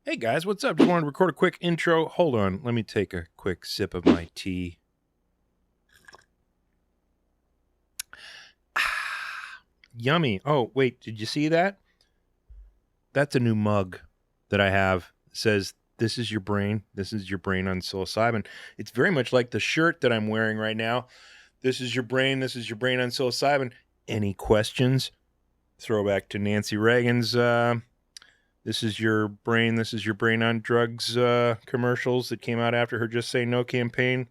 Hey guys, what's up? Just wanted to record a quick intro. Hold on, let me take a quick sip of my tea. Yummy. Oh, wait, did you see that? That's a new mug that I have. It says, "This is your brain. This is your brain on psilocybin." It's very much like the shirt that I'm wearing right now. This is your brain. This is your brain on psilocybin. Any questions? Throwback to Nancy Reagan's "This is your brain. This is your brain on drugs" commercials that came out after her "Just Say No" campaign.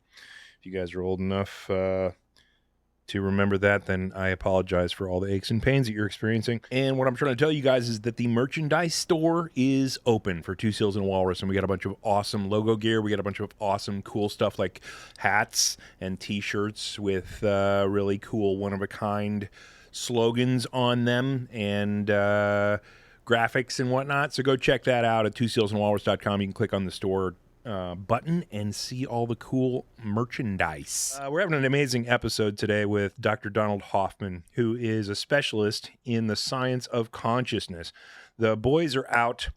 If you guys are old enough to remember that, then I apologize for all the aches and pains that you're experiencing. And what I'm trying to tell you guys is that the merchandise store is open for Two Seals and Walrus, and we got a bunch of awesome logo gear. We got a bunch of awesome, cool stuff like hats and T-shirts with really cool, one-of-a-kind slogans on them and graphics and whatnot. So go check that out at twosealsandwalrus.com. You can click on the store button and see all the cool merchandise. We're having an amazing episode today with Dr. Donald Hoffman, who is a specialist in the science of consciousness. The boys are out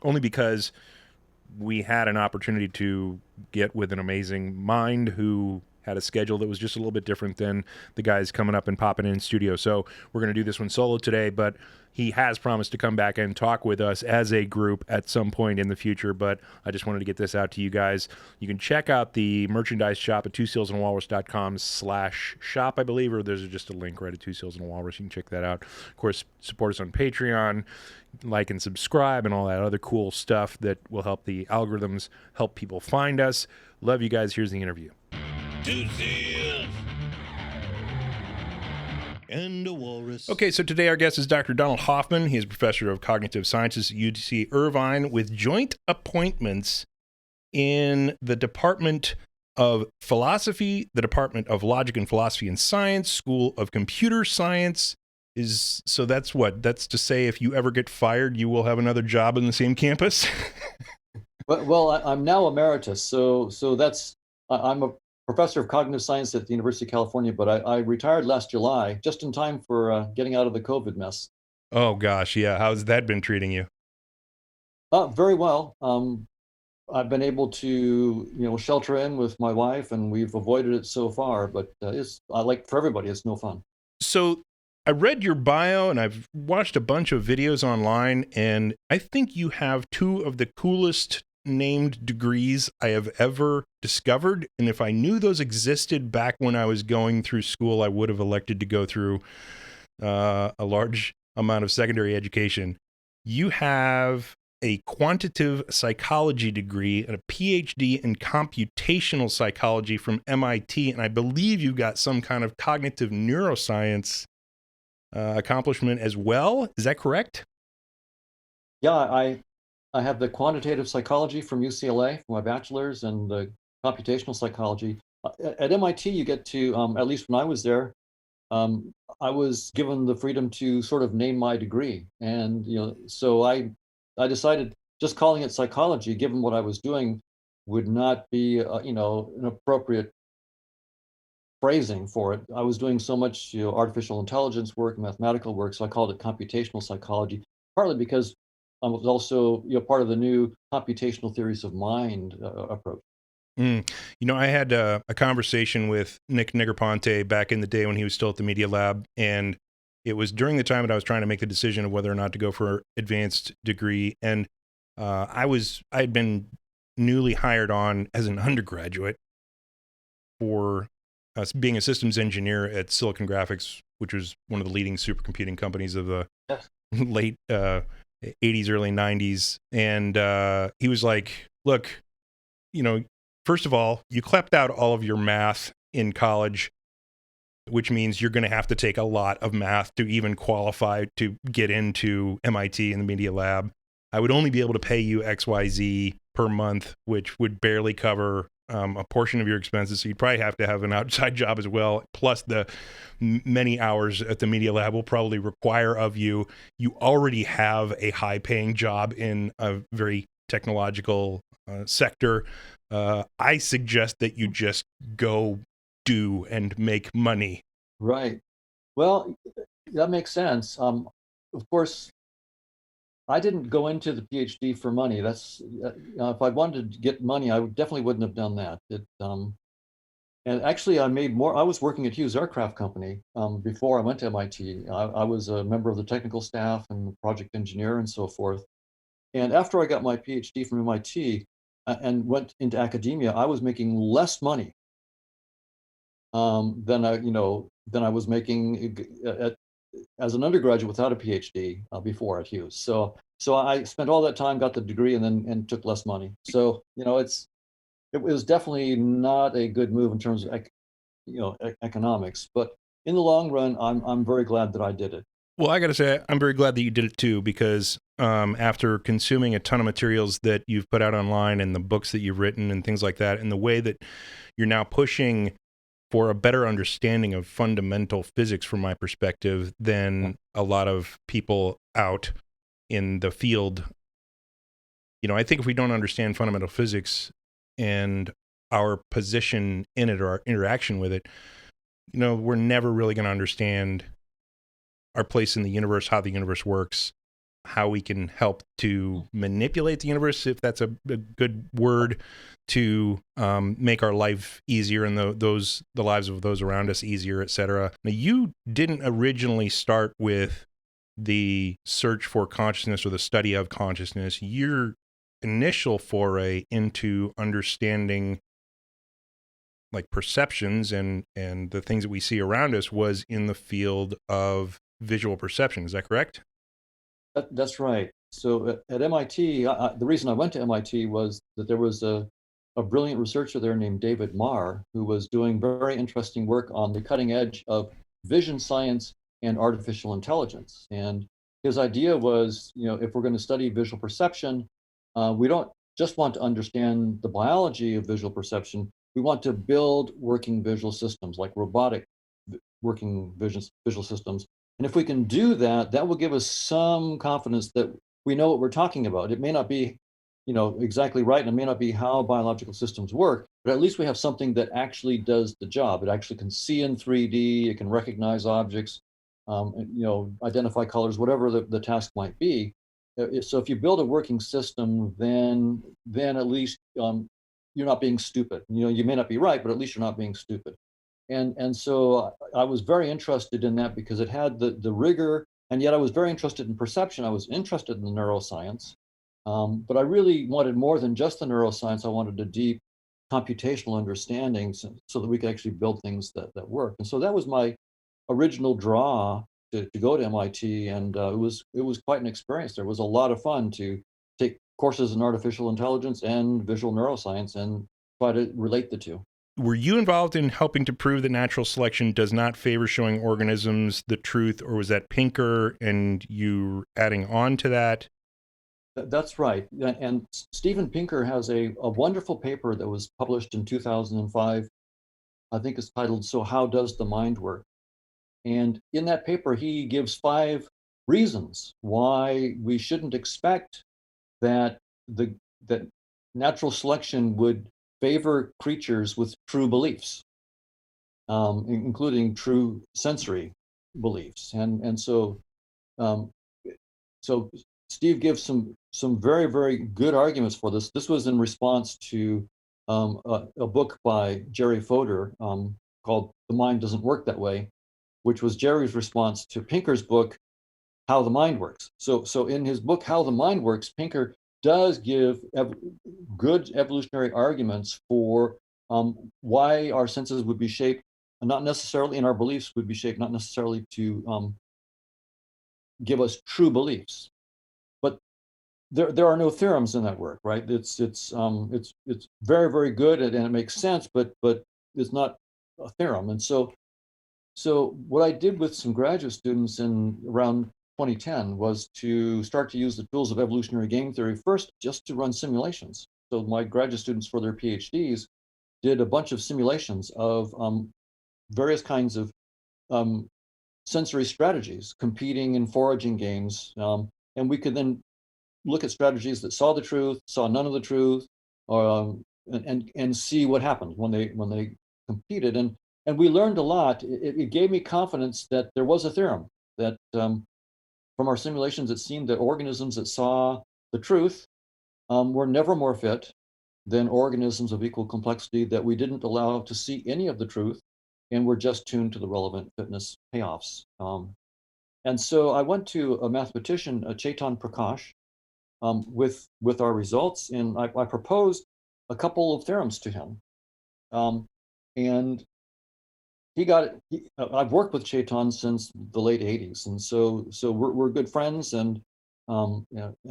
only because we had an opportunity to get with an amazing mind who had a schedule that was just a little bit different than the guys coming up and popping in studio. So we're going to do this one solo today, but he has promised to come back and talk with us as a group at some point in the future. But I just wanted to get this out to you guys. You can check out the merchandise shop at twosealsandwalrus.com/shop, I believe, or there's just a link right at Two Seals and Walrus. You can check that out. Of course, support us on Patreon, like and subscribe, and all that other cool stuff that will help the algorithms help people find us. Love you guys. Here's the interview. Two seals and a walrus. Okay, so today our guest is Dr. Donald Hoffman. He is a professor of cognitive sciences at UC Irvine with joint appointments in the Department of Philosophy, the Department of Logic and Philosophy and Science, School of Computer Science. So that's what? That's to say if you ever get fired, you will have another job in the same campus? I'm now emeritus, so I'm a professor of cognitive science at the University of California, but I retired last July, just in time for getting out of the COVID mess. Oh gosh, yeah. How's that been treating you? Very well. I've been able to, shelter in with my wife, and we've avoided it so far. But for everybody, it's no fun. So I read your bio and I've watched a bunch of videos online, and I think you have two of the coolest named degrees I have ever discovered. And if I knew those existed back when I was going through school, I would have elected to go through a large amount of secondary education. You have a quantitative psychology degree and a PhD in computational psychology from MIT, and I believe you got some kind of cognitive neuroscience accomplishment as well. Is that correct? Yeah, I have the quantitative psychology from UCLA for my bachelor's and the computational psychology. At MIT, you get to, at least when I was there, I was given the freedom to sort of name my degree. And, so I decided just calling it psychology, given what I was doing, would not be, an appropriate phrasing for it. I was doing so much, artificial intelligence work, mathematical work, so I called it computational psychology, partly because I was also, part of the new computational theories of mind approach. I had a conversation with Nick Negroponte back in the day when he was still at the Media Lab, and it was during the time that I was trying to make the decision of whether or not to go for advanced degree. And I had been newly hired on as an undergraduate for being a systems engineer at Silicon Graphics, which was one of the leading supercomputing companies of the late 80s, early 90s. And he was like, look, first of all, you clapped out all of your math in college, which means you're going to have to take a lot of math to even qualify to get into MIT in the Media Lab. I would only be able to pay you XYZ per month, which would barely cover a portion of your expenses. So you'd probably have to have an outside job as well. Plus the many hours at the Media Lab will probably require of you. You already have a high paying job in a very technological sector. I suggest that you just go do and make money. Right. Well, that makes sense. Of course, I didn't go into the PhD for money. That's if I wanted to get money, I definitely wouldn't have done that. And actually, I made more. I was working at Hughes Aircraft Company before I went to MIT. I was a member of the technical staff and project engineer and so forth. And after I got my PhD from MIT and went into academia, I was making less money than I was making as an undergraduate without a PhD before at Hughes. So I spent all that time, got the degree, and then took less money. So it was definitely not a good move in terms of economics. But in the long run, I'm very glad that I did it. Well, I got to say, I'm very glad that you did it too, because after consuming a ton of materials that you've put out online and the books that you've written and things like that, and the way that you're now pushing for a better understanding of fundamental physics from my perspective than a lot of people out in the field. I think if we don't understand fundamental physics and our position in it or our interaction with it, we're never really going to understand our place in the universe, how the universe works, how we can help to manipulate the universe, if that's a good word, to make our life easier and the lives of those around us easier, etc. Now, you didn't originally start with the search for consciousness or the study of consciousness. Your initial foray into understanding like perceptions and the things that we see around us was in the field of visual perception. Is that correct? That's right. So at MIT, the reason I went to MIT was that there was a brilliant researcher there named David Marr who was doing very interesting work on the cutting edge of vision science and artificial intelligence. And his idea was, if we're going to study visual perception, we don't just want to understand the biology of visual perception. We want to build working visual systems like robotic working visual systems. And if we can do that, that will give us some confidence that we know what we're talking about. It may not be, exactly right, and it may not be how biological systems work, but at least we have something that actually does the job. It actually can see in 3D, it can recognize objects, identify colors, whatever the task might be. So if you build a working system, then at least you're not being stupid. You may not be right, but at least you're not being stupid. And so I was very interested in that because it had the rigor, and yet I was very interested in perception. I was interested in the neuroscience, but I really wanted more than just the neuroscience. I wanted a deep computational understanding so that we could actually build things that work. And so that was my original draw to go to MIT, and it was quite an experience. There was a lot of fun to take courses in artificial intelligence and visual neuroscience and try to relate the two. Were you involved in helping to prove that natural selection does not favor showing organisms the truth, or was that Pinker and you adding on to that? That's right. And Steven Pinker has a wonderful paper that was published in 2005. I think it's titled "So How Does the Mind Work?" And in that paper, he gives 5 reasons why we shouldn't expect that that natural selection would favor creatures with true beliefs, including true sensory beliefs. Um, so Steve gives some very very good arguments for this. This was in response to a book by Jerry Fodor called "The Mind Doesn't Work That Way," which was Jerry's response to Pinker's book "How the Mind Works." So in his book "How the Mind Works," Pinker does give good evolutionary arguments for why our senses would be shaped, not necessarily, and our beliefs would be shaped not necessarily to give us true beliefs. But there are no theorems in that work, right? It's very very good and it makes sense, but it's not a theorem. And so what I did with some graduate students in around 2010 was to start to use the tools of evolutionary game theory first, just to run simulations. So my graduate students for their PhDs did a bunch of simulations of various kinds of um, sensory strategies, competing in foraging games, and we could then look at strategies that saw the truth, saw none of the truth, and see what happened when they competed. And we learned a lot. It gave me confidence that there was a theorem that from our simulations, it seemed that organisms that saw the truth were never more fit than organisms of equal complexity that we didn't allow to see any of the truth and were just tuned to the relevant fitness payoffs. And so I went to a mathematician, Chetan Prakash, with our results, and I proposed a couple of theorems to him. And he got it. I've worked with Chetan since the late '80s, and so we're good friends, and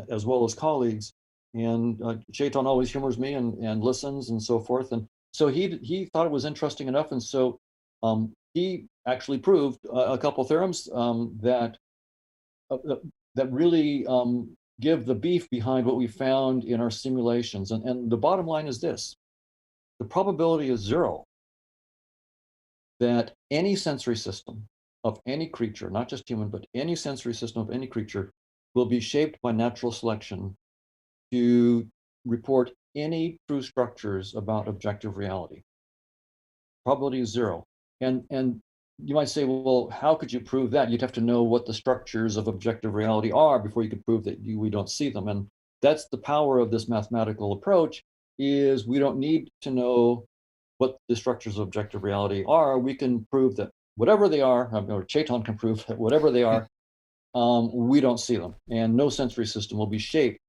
as well as colleagues. And Chetan always humors me and listens and so forth. And so he thought it was interesting enough, and so he actually proved a couple theorems uh, that really give the beef behind what we found in our simulations. And the bottom line is this: the probability is zero that any sensory system of any creature, not just human, but any sensory system of any creature, will be shaped by natural selection to report any true structures about objective reality. Probability is zero. And you might say, well, how could you prove that? You'd have to know what the structures of objective reality are before you could prove that we don't see them. And that's the power of this mathematical approach, is we don't need to know what the structures of objective reality are. We can prove that whatever they are, or Chetan can prove that whatever they are, we don't see them, and no sensory system will be shaped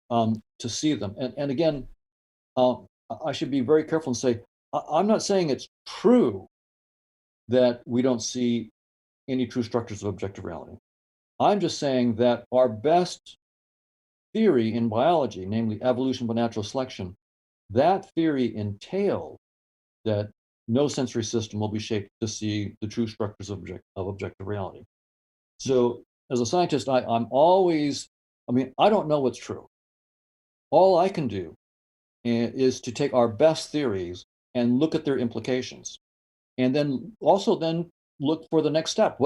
to see them. And again, uh, I should be very careful and say, I'm not saying it's true that we don't see any true structures of objective reality. I'm just saying that our best theory in biology, namely evolution by natural selection, that theory entails that no sensory system will be shaped to see the true structures of objective reality. So as a scientist, I'm always, I don't know what's true. All I can do is to take our best theories and look at their implications. And then also then look for the next step.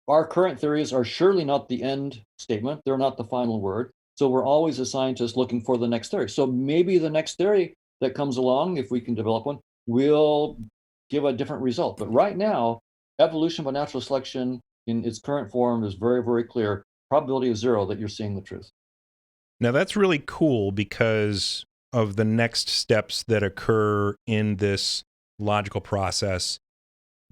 Our current theories are surely not the end statement. They're not the final word. So we're always, as scientists, looking for the next theory. So maybe the next theory that comes along, if we can develop one, will give a different result. But right now, evolution by natural selection in its current form is very, very clear. Probability is zero that you're seeing the truth. Now, that's really cool because of the next steps that occur in this logical process,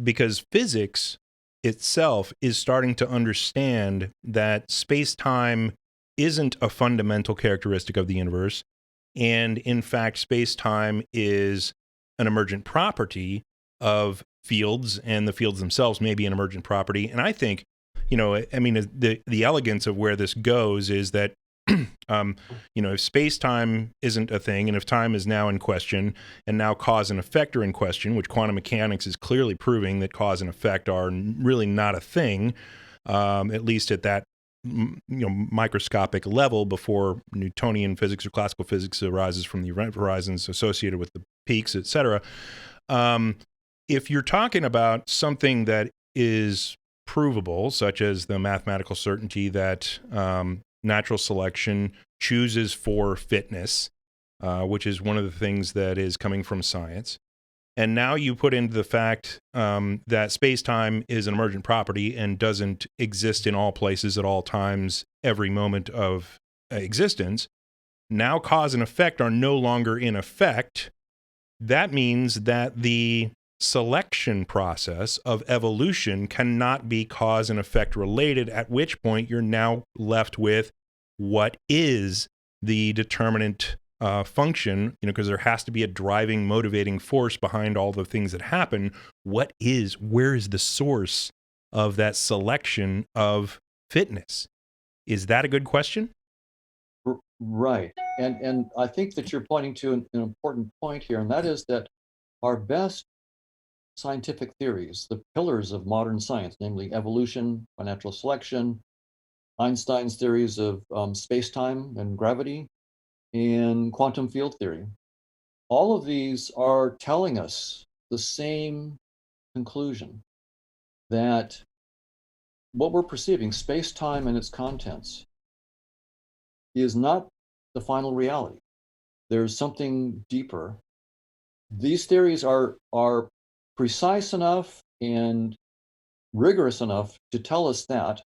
because physics itself is starting to understand that space-time isn't a fundamental characteristic of the universe. And in fact, space-time is an emergent property of fields, and the fields themselves may be an emergent property. And I think, the elegance of where this goes is that if space-time isn't a thing, and if time is now in question, and now cause and effect are in question, which quantum mechanics is clearly proving that cause and effect are really not a thing, at least at that microscopic level before Newtonian physics or classical physics arises from the event horizons associated with the peaks, etc. If you're talking about something that is provable, such as the mathematical certainty that natural selection chooses for fitness, which is one of the things that is coming from science. And now you put into the fact that space-time is an emergent property and doesn't exist in all places at all times, every moment of existence. Now cause and effect are no longer in effect. That means that the selection process of evolution cannot be cause and effect related, at which point you're now left with what is the determinant function, because there has to be a driving, motivating force behind all the things that happen. Where is the source of that selection of fitness? Is that a good question? Right. And I think that you're pointing to an important point here, and that is that our best scientific theories, the pillars of modern science, namely evolution by natural selection, Einstein's theories of space-time and gravity, and quantum field theory, all of these are telling us the same conclusion, that what we're perceiving, space-time and its contents, is not the final reality. There's something deeper. These theories are precise enough and rigorous enough to tell us that,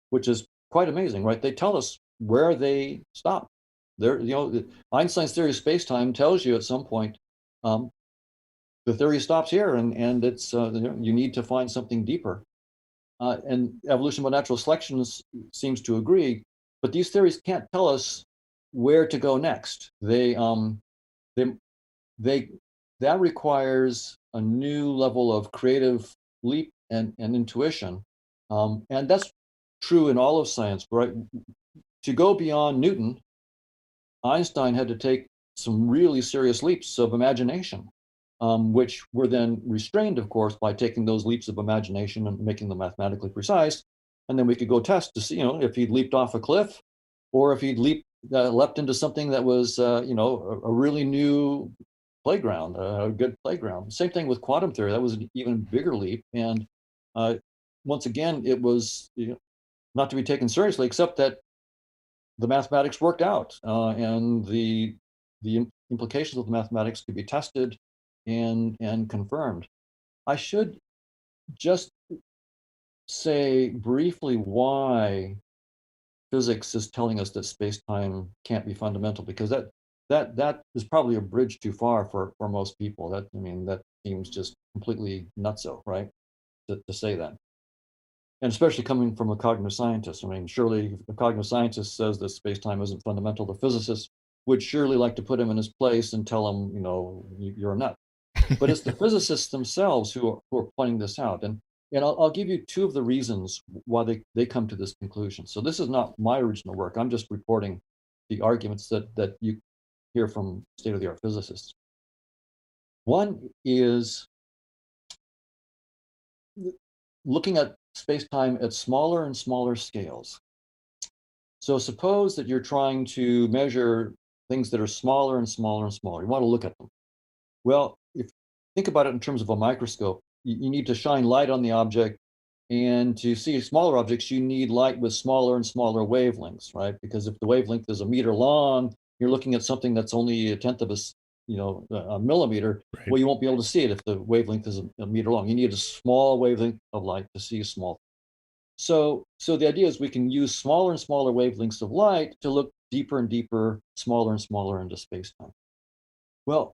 which is quite amazing, right? They tell us where they stop. Einstein's theory of space-time tells you at some point um, the theory stops here, and it's you need to find something deeper. And evolution by natural selection seems to agree, but these theories can't tell us where to go next. They they that requires a new level of creative leap and intuition, and that's true in all of science. Right? To go beyond Newton, Einstein had to take some really serious leaps of imagination, which were then restrained, of course, by taking those leaps of imagination and making them mathematically precise. And then we could go test to see, if he'd leaped off a cliff, or if he'd leapt into something that was, a really new playground, a good playground. Same thing with quantum theory. That was an even bigger leap. And uh, once again, it was not to be taken seriously, except that the mathematics worked out, and the implications of the mathematics could be tested and confirmed. I should just say briefly why physics is telling us that space-time can't be fundamental, because that is probably a bridge too far for most people. That seems just completely nutso, right? To say that. And especially coming from a cognitive scientist. I mean, surely if a cognitive scientist says that space-time isn't fundamental, the physicists would surely like to put him in his place and tell him, you're a nut. But it's the physicists themselves who are pointing this out. And I'll give you two of the reasons why they come to this conclusion. So this is not my original work. I'm just reporting the arguments that you hear from state-of-the-art physicists. One is looking at space-time at smaller and smaller scales. So suppose that you're trying to measure things that are smaller and smaller and smaller. You want to look at them. Well, if you think about it in terms of a microscope, you need to shine light on the object, and to see smaller objects, you need light with smaller and smaller wavelengths, right? Because if the wavelength is a meter long, you're looking at something that's only a tenth of a millimeter. Right. Well, you won't be able to see it if the wavelength is a meter long. You need a small wavelength of light to see a small. So the idea is we can use smaller and smaller wavelengths of light to look deeper and deeper, smaller and smaller into space-time. Well,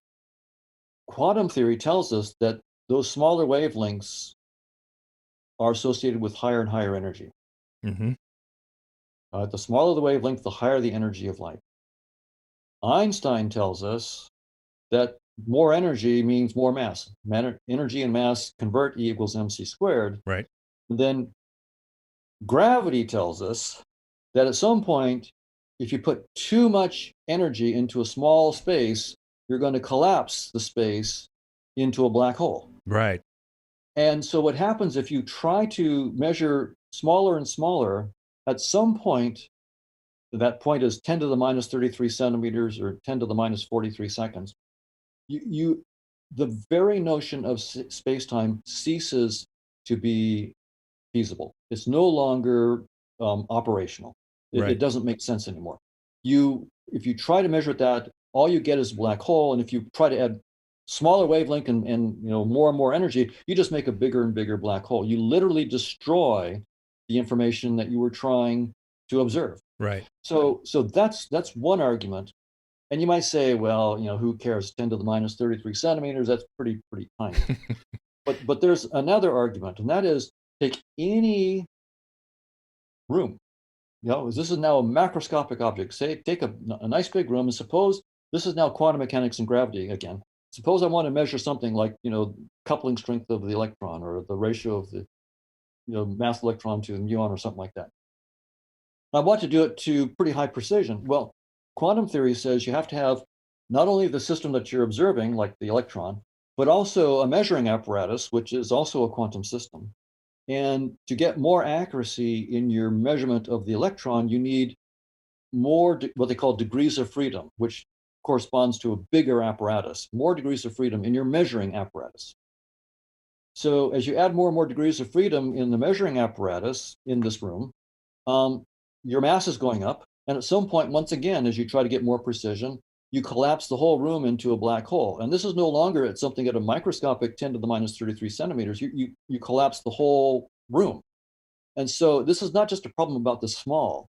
quantum theory tells us that those smaller wavelengths are associated with higher and higher energy. Mm-hmm. The smaller the wavelength, the higher the energy of light. Einstein tells us that more energy means more mass. Energy and mass convert, E equals mc squared. Right. Then gravity tells us that at some point, if you put too much energy into a small space, you're going to collapse the space into a black hole. Right. And so what happens if you try to measure smaller and smaller, at some point, that point is 10 to the minus 33 centimeters or 10 to the minus 43 seconds, the very notion of space-time ceases to be feasible. It's no longer operational. Right. It doesn't make sense anymore. If you try to measure that, all you get is a black hole. And if you try to add smaller wavelength and more and more energy, you just make a bigger and bigger black hole. You literally destroy the information that you were trying to observe. Right. So that's one argument. And you might say, well, who cares? 10 to the minus 33 centimeters, that's pretty tiny. But there's another argument, and that is take any room. This is now a macroscopic object. Say, take a nice big room, and suppose this is now quantum mechanics and gravity again. Suppose I want to measure something like, coupling strength of the electron, or the ratio of the, mass electron to the muon, or something like that. I want to do it to pretty high precision. Well, quantum theory says you have to have not only the system that you're observing, like the electron, but also a measuring apparatus, which is also a quantum system. And to get more accuracy in your measurement of the electron, you need more what they call degrees of freedom, which corresponds to a bigger apparatus, more degrees of freedom in your measuring apparatus. So as you add more and more degrees of freedom in the measuring apparatus in this room, your mass is going up. And at some point, once again, as you try to get more precision, you collapse the whole room into a black hole. And this is no longer at something at a microscopic 10 to the minus 33 centimeters. You collapse the whole room. And so this is not just a problem about the small,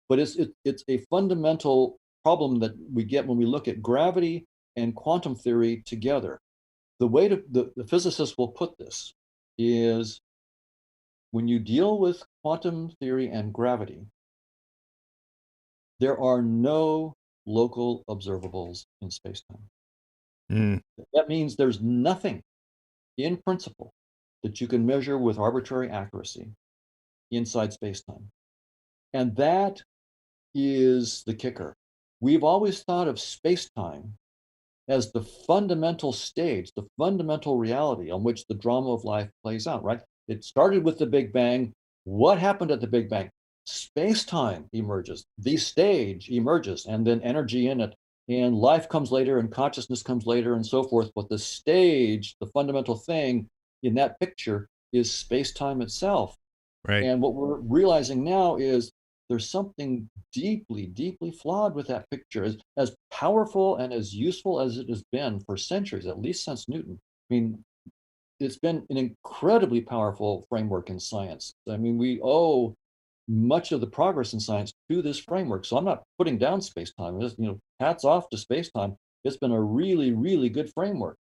but it's a fundamental problem that we get when we look at gravity and quantum theory together. The way the physicists will put this is when you deal with quantum theory and gravity, there are no local observables in spacetime. Mm, That means there's nothing in principle that you can measure with arbitrary accuracy inside spacetime. And that is the kicker. We've always thought of spacetime as the fundamental stage, the fundamental reality on which the drama of life plays out, right? It started with the Big Bang. What happened at the Big Bang? Space-time emerges, the stage emerges, and then energy in it. And life comes later, and consciousness comes later, and so forth. But the stage, the fundamental thing in that picture is space-time itself. right. And what we're realizing now is there's something deeply, deeply flawed with that picture. As powerful and as useful as it has been for centuries, at least since Newton. I mean, it's been an incredibly powerful framework in science. I mean, we owe much of the progress in science to this framework. So I'm not putting down space-time. Hats off to space-time. It's been a really, really good framework.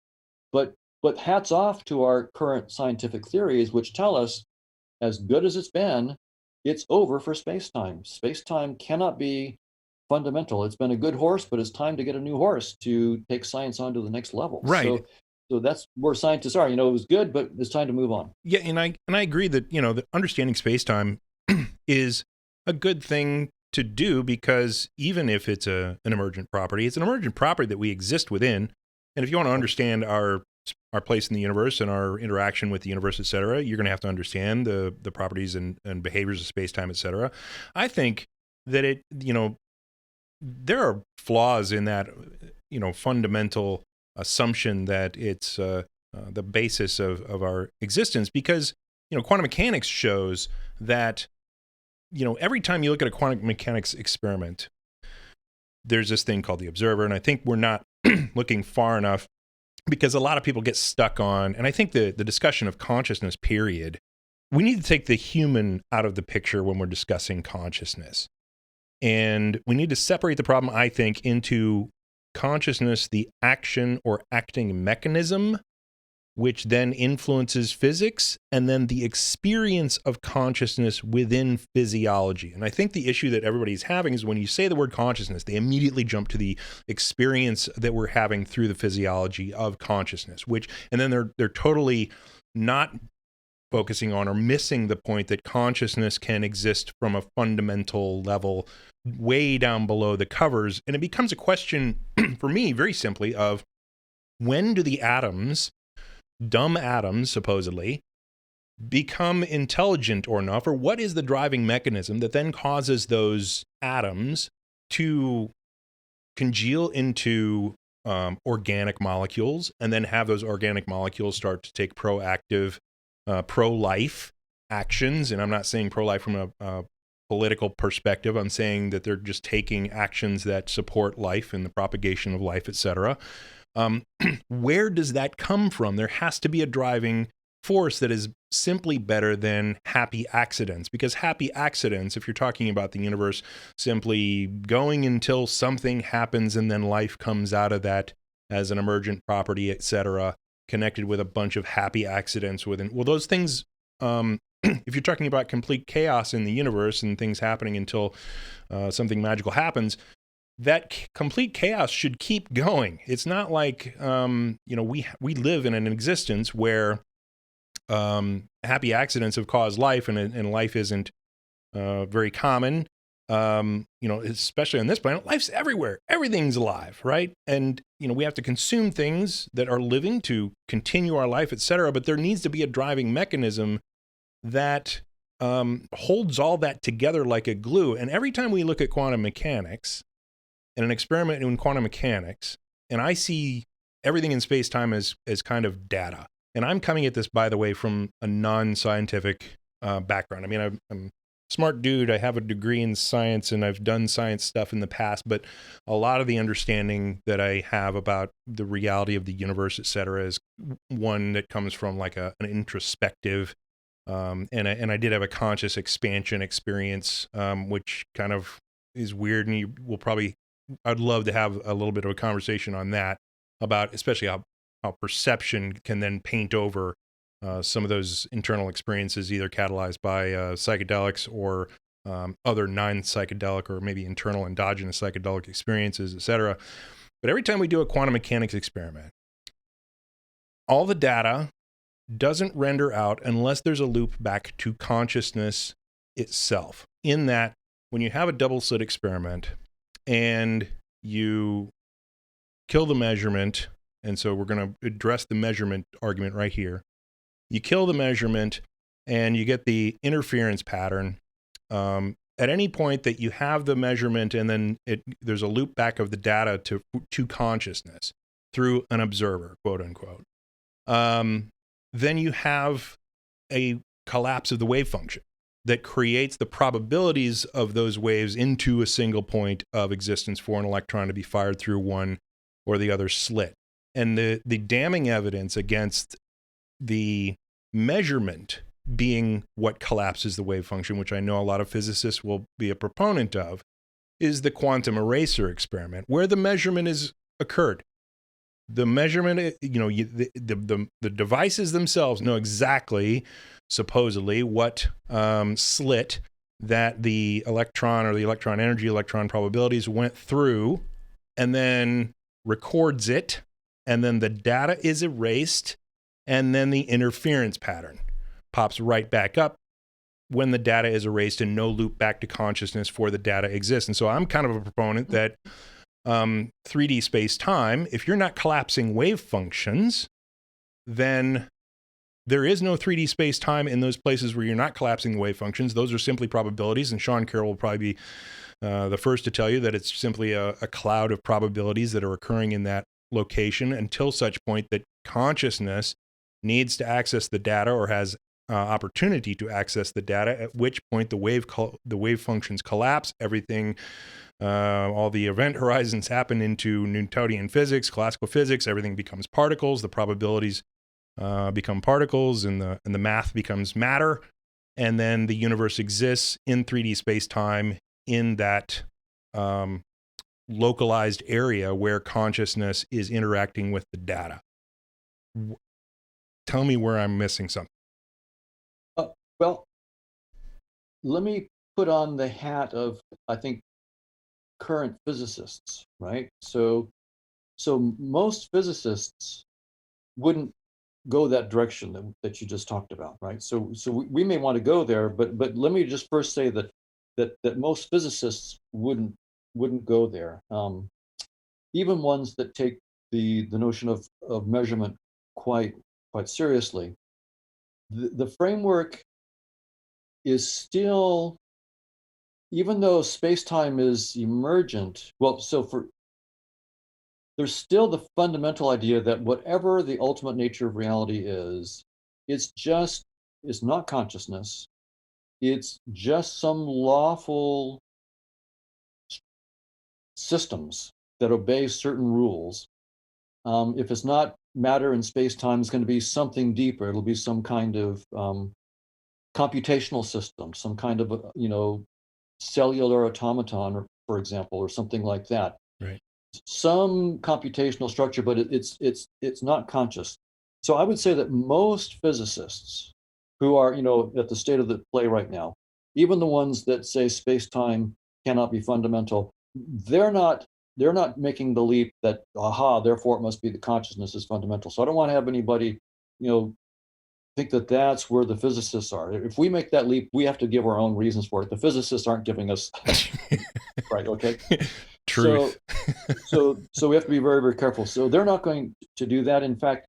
But hats off to our current scientific theories, which tell us as good as it's been, it's over for space-time. Space-time cannot be fundamental. It's been a good horse, but it's time to get a new horse to take science on to the next level. Right. So that's where scientists are. It was good, but it's time to move on. Yeah, and I agree that that understanding space-time is a good thing to do, because even if it's an emergent property, it's an emergent property that we exist within. And if you want to understand our place in the universe and our interaction with the universe, et cetera, you're going to have to understand the properties and behaviors of space-time, et cetera. I think that there are flaws in that fundamental assumption that it's the basis of our existence, because quantum mechanics shows that every time you look at a quantum mechanics experiment, there's this thing called the observer, and I think we're not looking far enough, because a lot of people get stuck on, and I think the discussion of consciousness, period, we need to take the human out of the picture when we're discussing consciousness. And we need to separate the problem, I think, into consciousness, the action or acting mechanism, which then influences physics, and then the experience of consciousness within physiology. And I think the issue that everybody's having is when you say the word consciousness, they immediately jump to the experience that we're having through the physiology of consciousness, and then they're totally not focusing on or missing the point that consciousness can exist from a fundamental level way down below the covers. And it becomes a question for me, very simply, of when do the atoms, dumb atoms supposedly, become intelligent or enough, or what is the driving mechanism that then causes those atoms to congeal into organic molecules, and then have those organic molecules start to take proactive pro-life actions. And I'm not saying pro-life from a political perspective. I'm saying that they're just taking actions that support life and the propagation of life, etc. Where does that come from? There has to be a driving force that is simply better than happy accidents, because happy accidents, if you're talking about the universe simply going until something happens and then life comes out of that as an emergent property, etc., connected with a bunch of happy accidents those things, if you're talking about complete chaos in the universe and things happening until something magical happens, that complete chaos should keep going. It's not like we live in an existence where happy accidents have caused life, and life isn't very common. Especially on this planet, life's everywhere. Everything's alive, right? And we have to consume things that are living to continue our life, etc. But there needs to be a driving mechanism that holds all that together like a glue. And every time we look at quantum mechanics and an experiment in quantum mechanics, and I see everything in space-time as kind of data. And I'm coming at this, by the way, from a non-scientific background. I mean, I'm a smart dude. I have a degree in science, and I've done science stuff in the past, but a lot of the understanding that I have about the reality of the universe, et cetera, is one that comes from like an introspective And I did have a conscious expansion experience, which kind of is weird, and you will probably. I'd love to have a little bit of a conversation on that about, especially how perception can then paint over some of those internal experiences, either catalyzed by psychedelics or other non-psychedelic or maybe internal endogenous psychedelic experiences, etc. But every time we do a quantum mechanics experiment, all the data doesn't render out unless there's a loop back to consciousness itself. In that, when you have a double slit experiment and you kill the measurement, and so we're going to address the measurement argument right here. You kill the measurement and you get the interference pattern. At any point that you have the measurement and then there's a loop back of the data to consciousness through an observer, quote unquote. Then you have a collapse of the wave function that creates the probabilities of those waves into a single point of existence for an electron to be fired through one or the other slit. And the damning evidence against the measurement being what collapses the wave function, which I know a lot of physicists will be a proponent of, is the quantum eraser experiment, where the measurement is occurred. The measurement, the devices themselves know exactly, supposedly, what slit that the electron or the electron energy, electron probabilities went through, and then records it, and then the data is erased, and then the interference pattern pops right back up when the data is erased and no loop back to consciousness for the data exists. And so I'm kind of a proponent that 3D space-time, if you're not collapsing wave functions, then there is no 3D space-time in those places where you're not collapsing the wave functions. Those are simply probabilities, and Sean Carroll will probably be the first to tell you that it's simply a cloud of probabilities that are occurring in that location until such point that consciousness needs to access the data or has opportunity to access the data, at which point the wave functions collapse. Everything, all the event horizons happen into Newtonian physics, classical physics. Everything becomes particles. The probabilities become particles, and the math becomes matter. And then the universe exists in 3D space-time in that localized area where consciousness is interacting with the data. Tell me where I'm missing something. Well, let me put on the hat of, I think, current physicists, right? So most physicists wouldn't go that direction that you just talked about, right? So we may want to go there, but let me just first say that most physicists wouldn't go there. Even ones that take the notion of measurement quite seriously. The framework is still, even though space-time is emergent, there's still the fundamental idea that whatever the ultimate nature of reality is, it's not consciousness. It's just some lawful systems that obey certain rules. If it's not matter in space-time, it's going to be something deeper. It'll be some kind of computational system, some kind of cellular automaton, for example, or something like that. Right. Some computational structure, but it's not conscious. So I would say that most physicists who are at the state of the play right now, even the ones that say space-time cannot be fundamental, they're not making the leap that therefore it must be the consciousness is fundamental. So I don't want to have anybody think that that's where the physicists are. If we make that leap, we have to give our own reasons for it. The physicists aren't giving us right. Okay. Truth. So we have to be very, very careful. So they're not going to do that. In fact,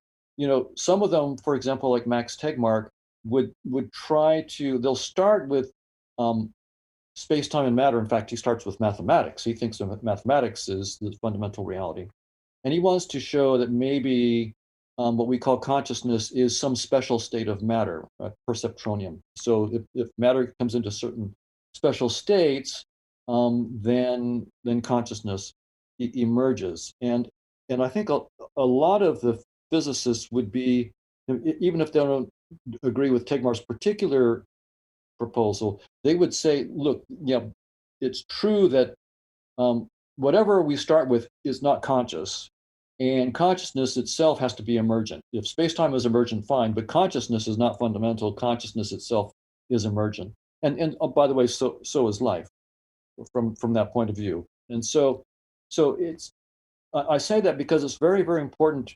some of them, for example, like Max Tegmark, would try to. They'll start with space-time and matter. In fact, he starts with mathematics. He thinks of mathematics is the fundamental reality, and he wants to show that maybe what we call consciousness is some special state of matter, perceptronium. So if matter comes into certain special states, then consciousness emerges. And I think a lot of the physicists would be, even if they agree with Tegmar's particular proposal, they would say, look, yeah, it's true that whatever we start with is not conscious, and consciousness itself has to be emergent. If space-time is emergent, fine, but consciousness is not fundamental. Consciousness itself is emergent. And by the way, so is life from that point of view. And so it's I say that because it's very, very important.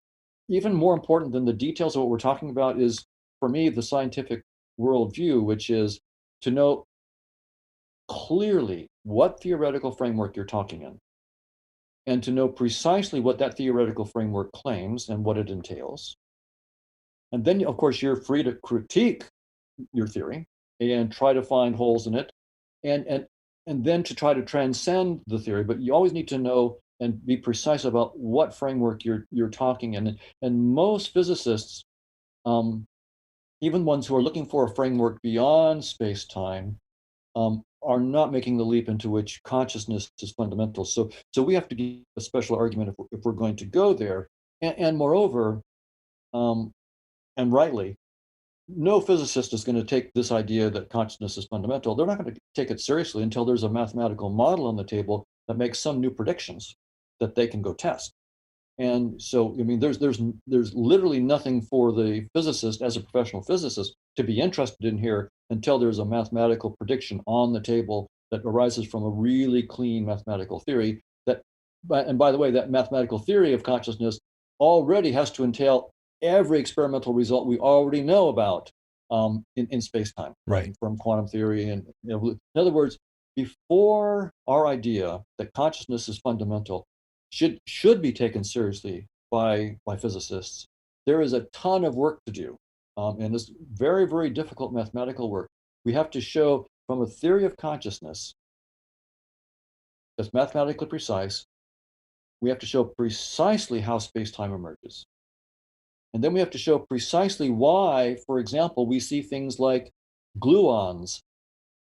Even more important than the details of what we're talking about is, for me, the scientific worldview, which is to know clearly what theoretical framework you're talking in, and to know precisely what that theoretical framework claims and what it entails. And then, of course, you're free to critique your theory and try to find holes in it, and and then to try to transcend the theory. But you always need to know and be precise about what framework you're talking in. And most physicists, um, even ones who are looking for a framework beyond space time, are not making the leap into which consciousness is fundamental. So we have to give a special argument if we're going to go there. And moreover, um, and rightly, no physicist is going to take this idea that consciousness is fundamental. They're not going to take it seriously until there's a mathematical model on the table that makes some new predictions that they can go test. And so, I mean, there's literally nothing for the physicist as a professional physicist to be interested in here until there's a mathematical prediction on the table that arises from a really clean mathematical theory that, and by the way, that mathematical theory of consciousness already has to entail every experimental result we already know about in space-time, Right. from quantum theory. And in other words, before our idea that consciousness is fundamental should be taken seriously by physicists, there is a ton of work to do, and this very, very difficult mathematical work. We have to show from a theory of consciousness that's mathematically precise. We have to show precisely how space-time emerges. And then we have to show precisely why, for example, we see things like gluons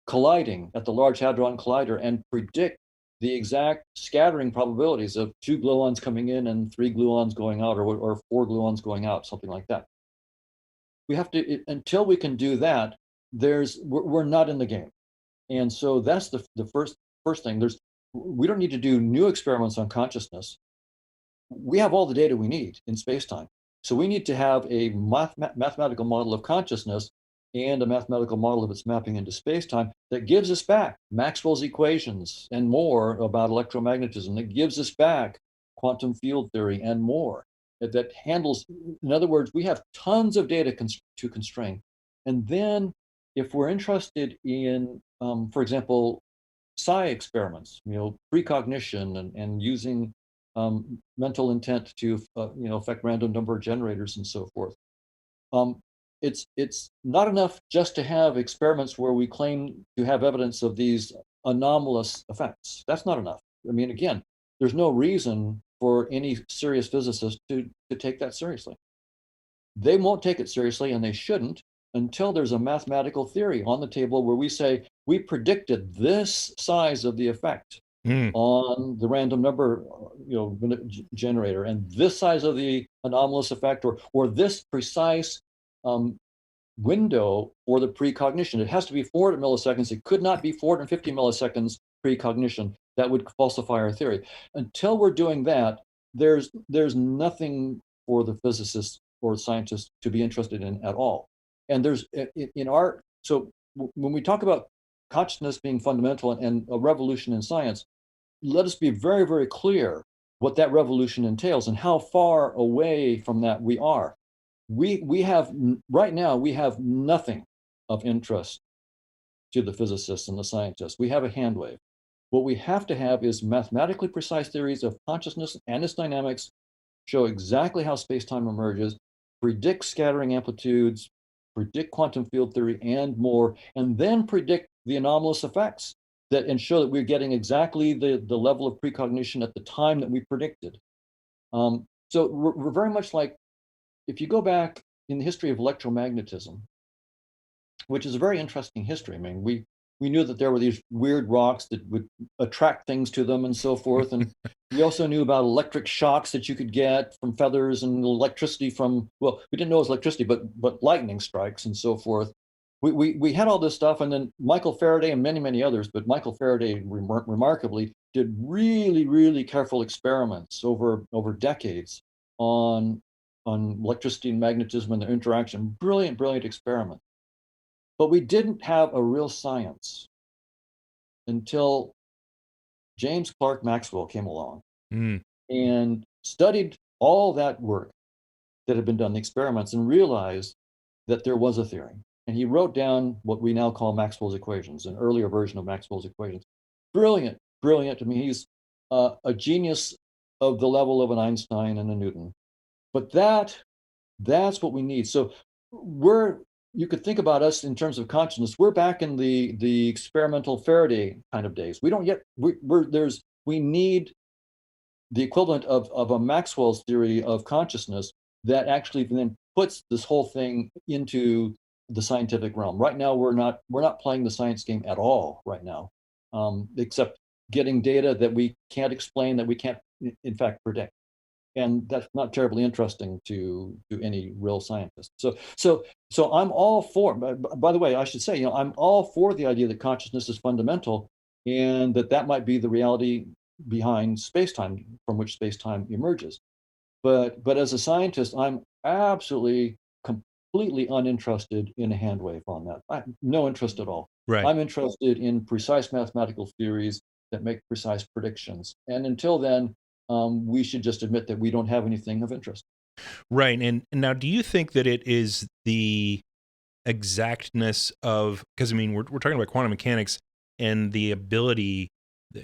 colliding at the Large Hadron Collider and predict the exact scattering probabilities of 2 gluons coming in and 3 gluons going out, or 4 gluons going out, something like that. We have to, until we can do that, we're not in the game. And so that's the first thing. We don't need to do new experiments on consciousness. We have all the data we need in space-time. So we need to have a mathematical model of consciousness and a mathematical model of its mapping into space-time that gives us back Maxwell's equations and more about electromagnetism, that gives us back quantum field theory and more, that handles, in other words, we have tons of data to constrain. And then if we're interested in, for example, psi experiments, precognition and using mental intent to affect random number generators and so forth. It's not enough just to have experiments where we claim to have evidence of these anomalous effects. That's not enough. I mean, again, there's no reason for any serious physicist to take that seriously. They won't take it seriously, and they shouldn't, until there's a mathematical theory on the table where we say we predicted this size of the effect on the random number generator, and this size of the anomalous effect, or this precise window for the precognition. It has to be 400 milliseconds. It could not be 450 milliseconds precognition. That would falsify our theory. Until we're doing that, there's nothing for the physicists or scientists to be interested in at all. And there's so when we talk about consciousness being fundamental and a revolution in science, let us be very, very clear what that revolution entails and how far away from that we are. We have right now, we have nothing of interest to the physicists and the scientists. We have a hand wave. What we have to have is mathematically precise theories of consciousness and its dynamics, show exactly how space-time emerges, predict scattering amplitudes, predict quantum field theory and more, and then predict the anomalous effects and show that we're getting exactly the level of precognition at the time that we predicted. So we're very much like, if you go back in the history of electromagnetism, which is a very interesting history. I mean, we knew that there were these weird rocks that would attract things to them and so forth. And We also knew about electric shocks that you could get from feathers and electricity from, well, we didn't know it was electricity, but lightning strikes and so forth. We had all this stuff, and then Michael Faraday and many others, but Michael Faraday remarkably did really, really careful experiments over decades on electricity and magnetism and their interaction. Brilliant experiment. But we didn't have a real science until James Clerk Maxwell came along Mm, and studied all that work that had been done, the experiments, and realized that there was a theory. And he wrote down what we now call Maxwell's equations, an earlier version of Maxwell's equations. Brilliant. I mean, he's a genius of the level of an Einstein and a Newton. But that's what we need. So we're you could think about us in terms of consciousness. We're back in the experimental Faraday kind of days. We don't yet we need the equivalent of a Maxwell's theory of consciousness that actually then puts this whole thing into the scientific realm. Right now, we're not playing the science game at all right now, except getting data that we can't explain, that we can't in fact predict, and that's not terribly interesting to any real scientist. So I'm all for. By the way, I should say, I'm all for the idea that consciousness is fundamental, and that might be the reality behind space-time, from which space-time emerges. But as a scientist, I'm absolutely completely uninterested in a hand wave on that. I have no interest at all. right. I'm interested in precise mathematical theories that make precise predictions. And until then, we should just admit that we don't have anything of interest. Right. And now, do you think that it is the exactness of, because I mean, we're talking about quantum mechanics and the ability.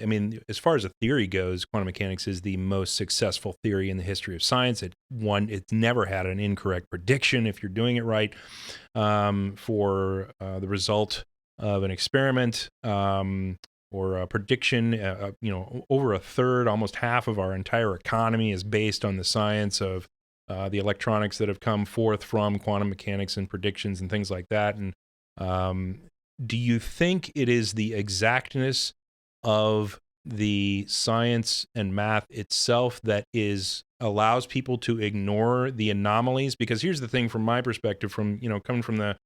I mean, as far as a theory goes, quantum mechanics is the most successful theory in the history of science. It's never had an incorrect prediction if you're doing it right, for the result of an experiment, or a prediction. Over a third, almost half of our entire economy is based on the science of the electronics that have come forth from quantum mechanics and predictions and things like that. And do you think it is the exactness of the science and math itself that allows people to ignore the anomalies? Because here's the thing, from my perspective, from coming from the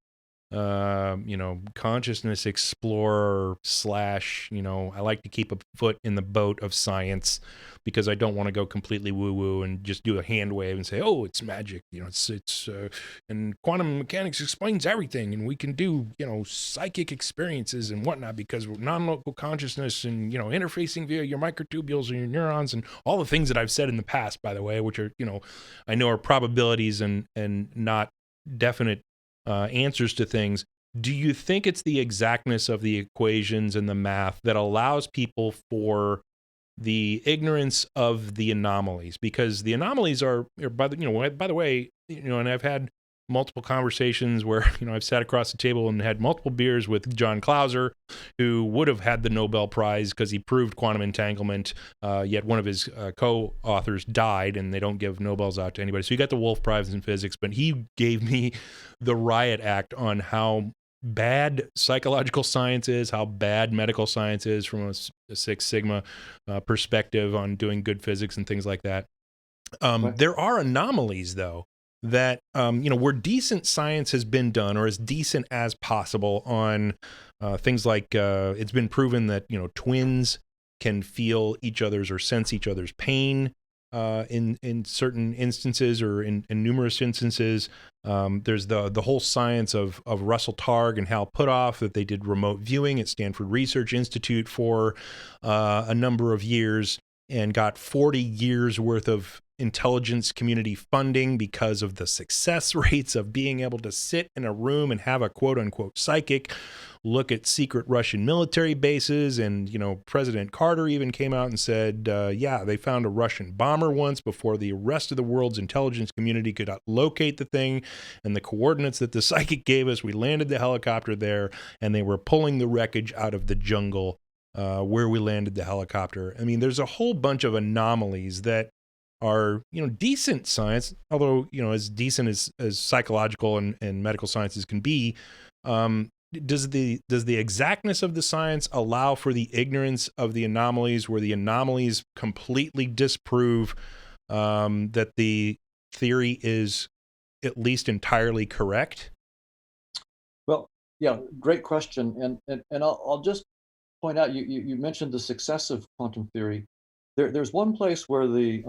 consciousness explorer slash, I like to keep a foot in the boat of science because I don't want to go completely woo woo and just do a hand wave and say, oh, it's magic. And quantum mechanics explains everything, and we can do, psychic experiences and whatnot because we're non-local consciousness and, interfacing via your microtubules and your neurons and all the things that I've said in the past, by the way, which are, I know are probabilities and not definite answers to things. Do you think it's the exactness of the equations and the math that allows people for the ignorance of the anomalies? Because the anomalies are by the way, and I've had multiple conversations where, I've sat across the table and had multiple beers with John Clauser, who would have had the Nobel Prize because he proved quantum entanglement, yet one of his co-authors died, and they don't give Nobels out to anybody. So he got the Wolf Prize in physics, but he gave me the riot act on how bad psychological science is, how bad medical science is from a Six Sigma perspective on doing good physics and things like that. Right. There are anomalies, though, that where decent science has been done, or as decent as possible, on things like it's been proven that twins can feel each other's or sense each other's pain in certain instances, or in numerous instances. There's the whole science of Russell Targ and Hal Puthoff, that they did remote viewing at Stanford Research Institute for a number of years and got 40 years worth of intelligence community funding because of the success rates of being able to sit in a room and have a quote unquote psychic look at secret Russian military bases. And, President Carter even came out and said, yeah, they found a Russian bomber once before the rest of the world's intelligence community could locate the thing and the coordinates that the psychic gave us. We landed the helicopter there, and they were pulling the wreckage out of the jungle where we landed the helicopter. I mean, there's a whole bunch of anomalies that are, decent science, although, as decent as psychological and medical sciences can be. does the exactness of the science allow for the ignorance of the anomalies, where the anomalies completely disprove that the theory is at least entirely correct? Well, yeah, great question. And I'll just point out, you mentioned the success of quantum theory. There's one place where the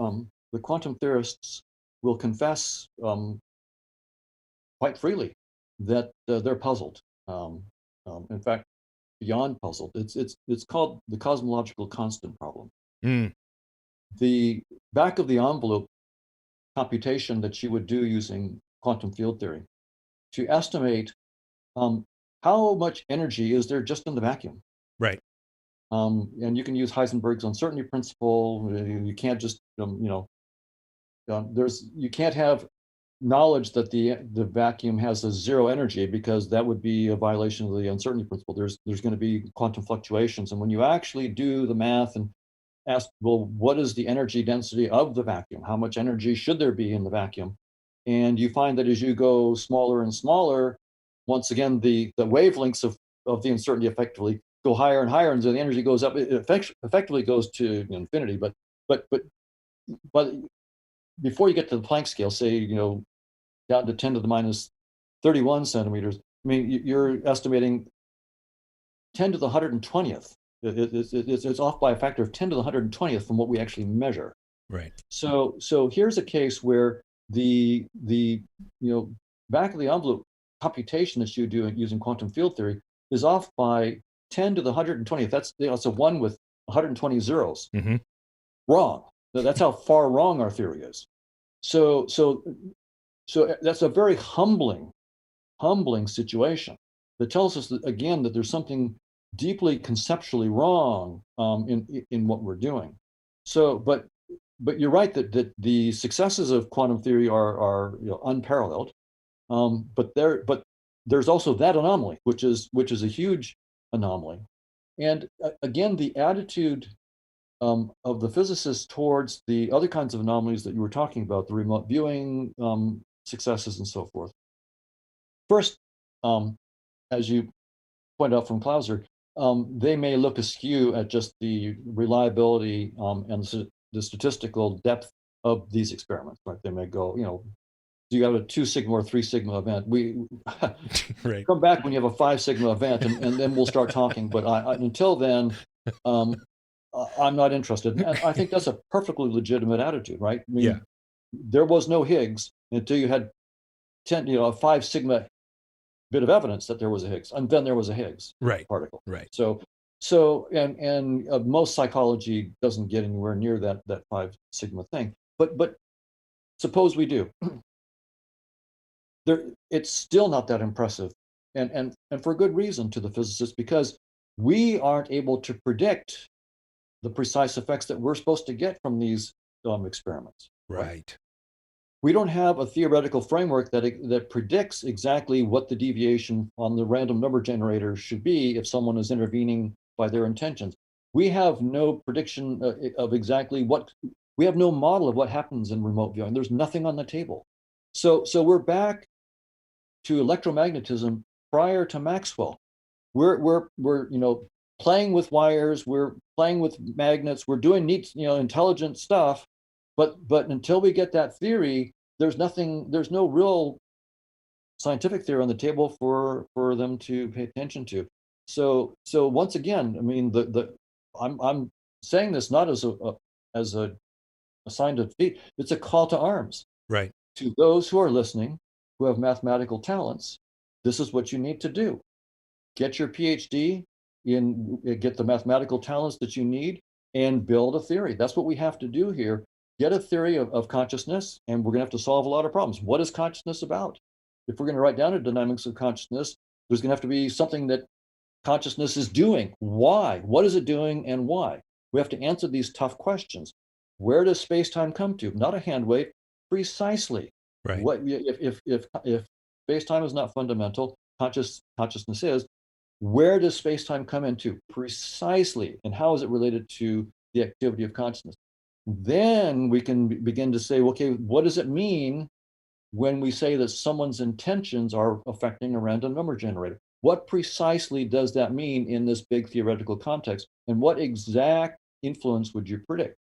quantum theorists will confess quite freely that they're puzzled. In fact, beyond puzzled. It's called the cosmological constant problem. Mm, The back of the envelope computation that you would do using quantum field theory to estimate um, how much energy is there just in the vacuum. right. And you can use Heisenberg's uncertainty principle. You can't just you can't have knowledge that the vacuum has a zero energy, because that would be a violation of the uncertainty principle. There's going to be quantum fluctuations, and when you actually do the math and ask, well, what is the energy density of the vacuum? How much energy should there be in the vacuum? And you find that as you go smaller and smaller, once again, the wavelengths of the uncertainty effectively go higher and higher, and so the energy goes up. It effectively goes to infinity. But but before you get to the Planck scale, say down to 10 to the minus 31 centimeters, I mean you're estimating 10 to the 120th. It's off by a factor of 10 to the 120th from what we actually measure. Right. So here's a case where the back of the envelope computation that you do using quantum field theory is off by 10 to the 120th. That's it's a one with 120 zeros. Mm-hmm. Wrong. That's how far wrong our theory is. So that's a very humbling situation that tells us that, again, that there's something deeply conceptually wrong in what we're doing. So, but you're right that the successes of quantum theory are unparalleled. But there's also that anomaly, which is a huge anomaly. And again, the attitude of the physicists towards the other kinds of anomalies that you were talking about, the remote viewing successes and so forth. First, as you pointed out from Clauser, they may look askew at just the reliability and the statistical depth of these experiments. Right? They may go, do you have a 2 sigma or 3 sigma event? We Right. come back when you have a 5 sigma event, and then we'll start talking. But until then, um, I'm not interested. And I think that's a perfectly legitimate attitude, right? I mean, Yeah. there was no Higgs until you had 10, a 5 sigma bit of evidence that there was a Higgs, and then there was a Higgs Right. particle. Right. So and most psychology doesn't get anywhere near that 5 sigma thing. But suppose we do. It's still not that impressive, and for good reason to the physicists, because we aren't able to predict the precise effects that we're supposed to get from these experiments. Right? Right. We don't have a theoretical framework that predicts exactly what the deviation on the random number generator should be if someone is intervening by their intentions. We have no prediction of exactly we have no model of what happens in remote viewing. There's nothing on the table. So we're back to electromagnetism prior to Maxwell. We're playing with wires, we're playing with magnets, we're doing neat, intelligent stuff, but until we get that theory, there's no real scientific theory on the table for them to pay attention to. So once again, I mean, I'm saying this not as a sign of defeat. It's a call to arms Right. to those who are listening, who have mathematical talents. This is what you need to do: get your PhD get the mathematical talents that you need, and build a theory. That's what we have to do here. Get a theory of consciousness, and we're going to have to solve a lot of problems. What is consciousness about? If we're going to write down a dynamics of consciousness, there's going to have to be something that consciousness is doing. Why? What is it doing, and why? We have to answer these tough questions. Where does space-time come to? Not a hand wave, precisely. Right. What if space-time is not fundamental, consciousness is. Where does space-time come into? Precisely. And how is it related to the activity of consciousness? Then we can begin to say, okay, what does it mean when we say that someone's intentions are affecting a random number generator? what precisely does that mean in this big theoretical context? And what exact influence would you predict?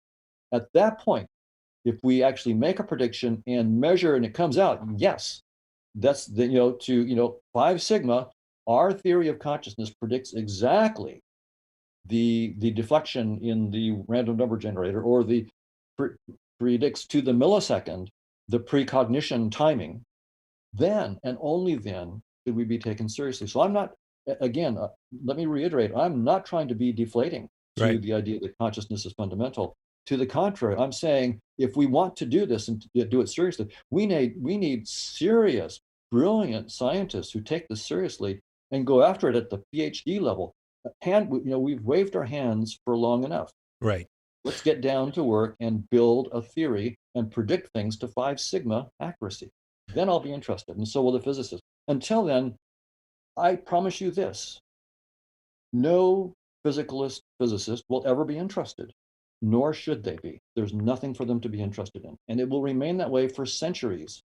At that point, if we actually make a prediction and measure and it comes out, yes, that's the, to 5 sigma, our theory of consciousness predicts exactly the deflection in the random number generator, or the predicts to the millisecond the precognition timing, then and only then should we be taken seriously. So I'm not, again, let me reiterate, I'm not trying to be deflating to Right. the idea that consciousness is fundamental. To the contrary, I'm saying if we want to do this and to do it seriously, we need serious, brilliant scientists who take this seriously and go after it at the PhD level. We've waved our hands for long enough. Right. Let's get down to work and build a theory and predict things to 5 sigma accuracy. Then I'll be interested, and so will the physicists. Until then, I promise you this: no physicist will ever be interested, nor should they be. There's nothing for them to be interested in, and it will remain that way for centuries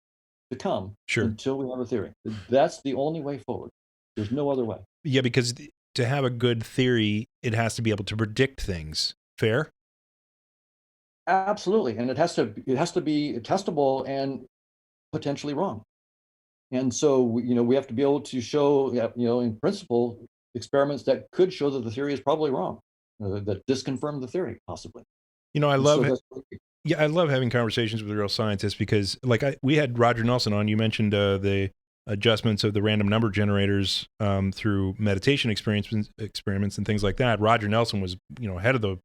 to come Sure. until we have a theory. That's the only way forward. There's no other way. Yeah, because to have a good theory, it has to be able to predict things. Fair? Absolutely, and it has to be testable and potentially wrong. And so we have to be able to show, in principle, experiments that could show that the theory is probably wrong, that disconfirm the theory possibly. I And so love that's Yeah, I love having conversations with real scientists because, like, we had Roger Nelson on. You mentioned the adjustments of the random number generators through meditation experiments and things like that. Roger Nelson was, head of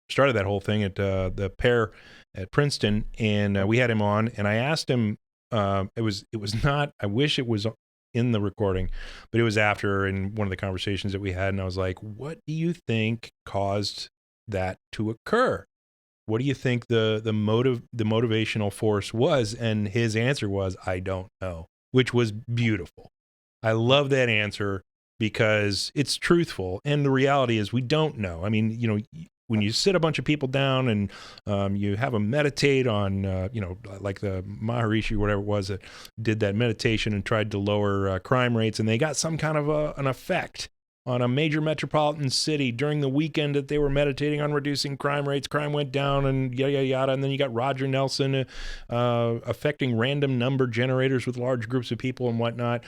started that whole thing at the pair at Princeton, and we had him on, and I asked him. It was not. I wish it was in the recording, but it was after in one of the conversations that we had, and I was like, "What do you think caused that to occur? What do you think the motivational force was?" And his answer was, "I don't know," which was beautiful. I love that answer because it's truthful, and the reality is we don't know. I mean, when you sit a bunch of people down and you have them meditate on, like the Maharishi, whatever it was, that did that meditation and tried to lower crime rates, and they got some kind of an effect on a major metropolitan city during the weekend that they were meditating on reducing crime rates. Crime went down and yada, yada, yada. And then you got Roger Nelson affecting random number generators with large groups of people and whatnot.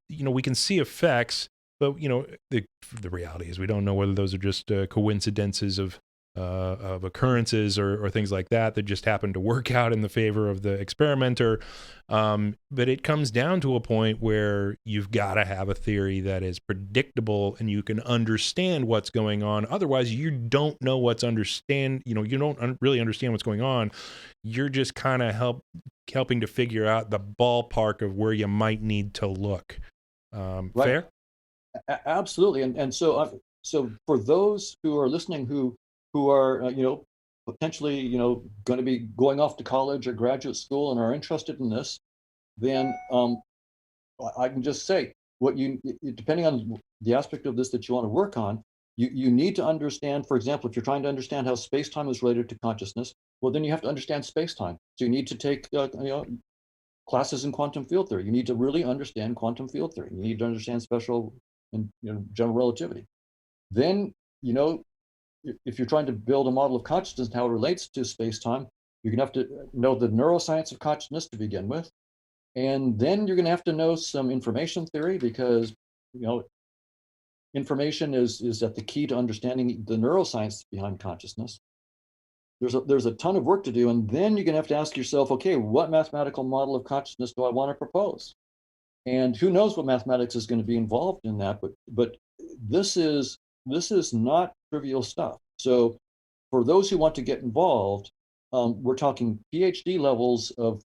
We can see effects, but, the reality is we don't know whether those are just coincidences of occurrences or things like that just happen to work out in the favor of the experimenter. But it comes down to a point where you've got to have a theory that is predictable and you can understand what's going on. Otherwise, you don't know you don't really understand what's going on. You're just kind of helping to figure out the ballpark of where you might need to look. right. Fair? Absolutely. And so for those who are listening, who are potentially going to be going off to college or graduate school and are interested in this, then I can just say depending on the aspect of this that you want to work on, you need to understand. For example, if you're trying to understand how space-time is related to consciousness, well, then you have to understand space-time. So you need to take classes in quantum field theory. You need to really understand quantum field theory. You need to understand special and general relativity. Then, if you're trying to build a model of consciousness and how it relates to space-time, you're going to have to know the neuroscience of consciousness to begin with. And then you're going to have to know some information theory, because information is at the key to understanding the neuroscience behind consciousness. There's a ton of work to do, and then you're going to have to ask yourself, okay, what mathematical model of consciousness do I want to propose? And who knows what mathematics is going to be involved in that, but this is not trivial stuff. So for those who want to get involved, we're talking PhD levels of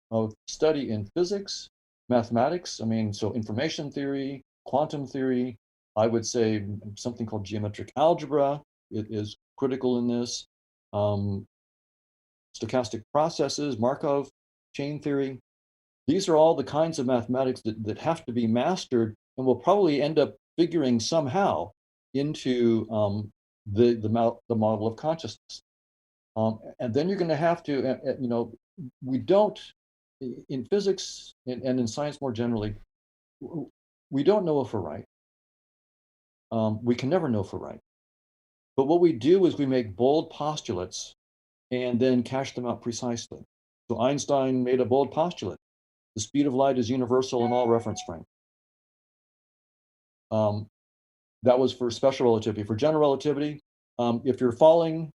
study in physics, mathematics. I mean, so information theory, quantum theory. I would say something called geometric algebra is critical in this. Stochastic processes, Markov chain theory. These are all the kinds of mathematics that have to be mastered and will probably end up figuring somehow into the model of consciousness. And then you're going to have to, we don't, in physics and in science more generally, we don't know if we're right. we can never know for right. But what we do is we make bold postulates and then cash them out precisely. So Einstein made a bold postulate. The speed of light is universal in all reference frames. That was for special relativity. For general relativity, if you're falling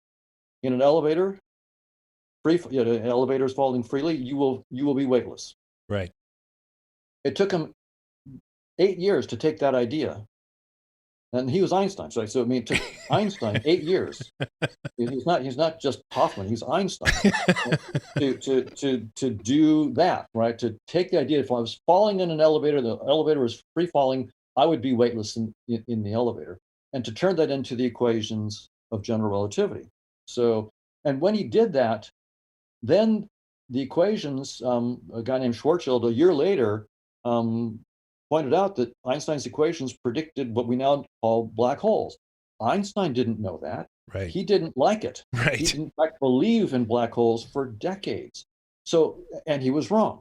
in an elevator, the elevator is falling freely, you will be weightless. Right. It took him 8 years to take that idea, and he was Einstein. So I mean, it took Einstein 8 years. He's not just Hoffman. He's Einstein to do that, right? To take the idea, if I was falling in an elevator, the elevator was free falling, I would be weightless in the elevator, and to turn that into the equations of general relativity. So, and when he did that, then the equations, a guy named Schwarzschild, a year later, pointed out that Einstein's equations predicted what we now call black holes. Einstein didn't know that. Right. He didn't like it. He Right. didn't in fact believe in black holes for decades. So, and he was wrong.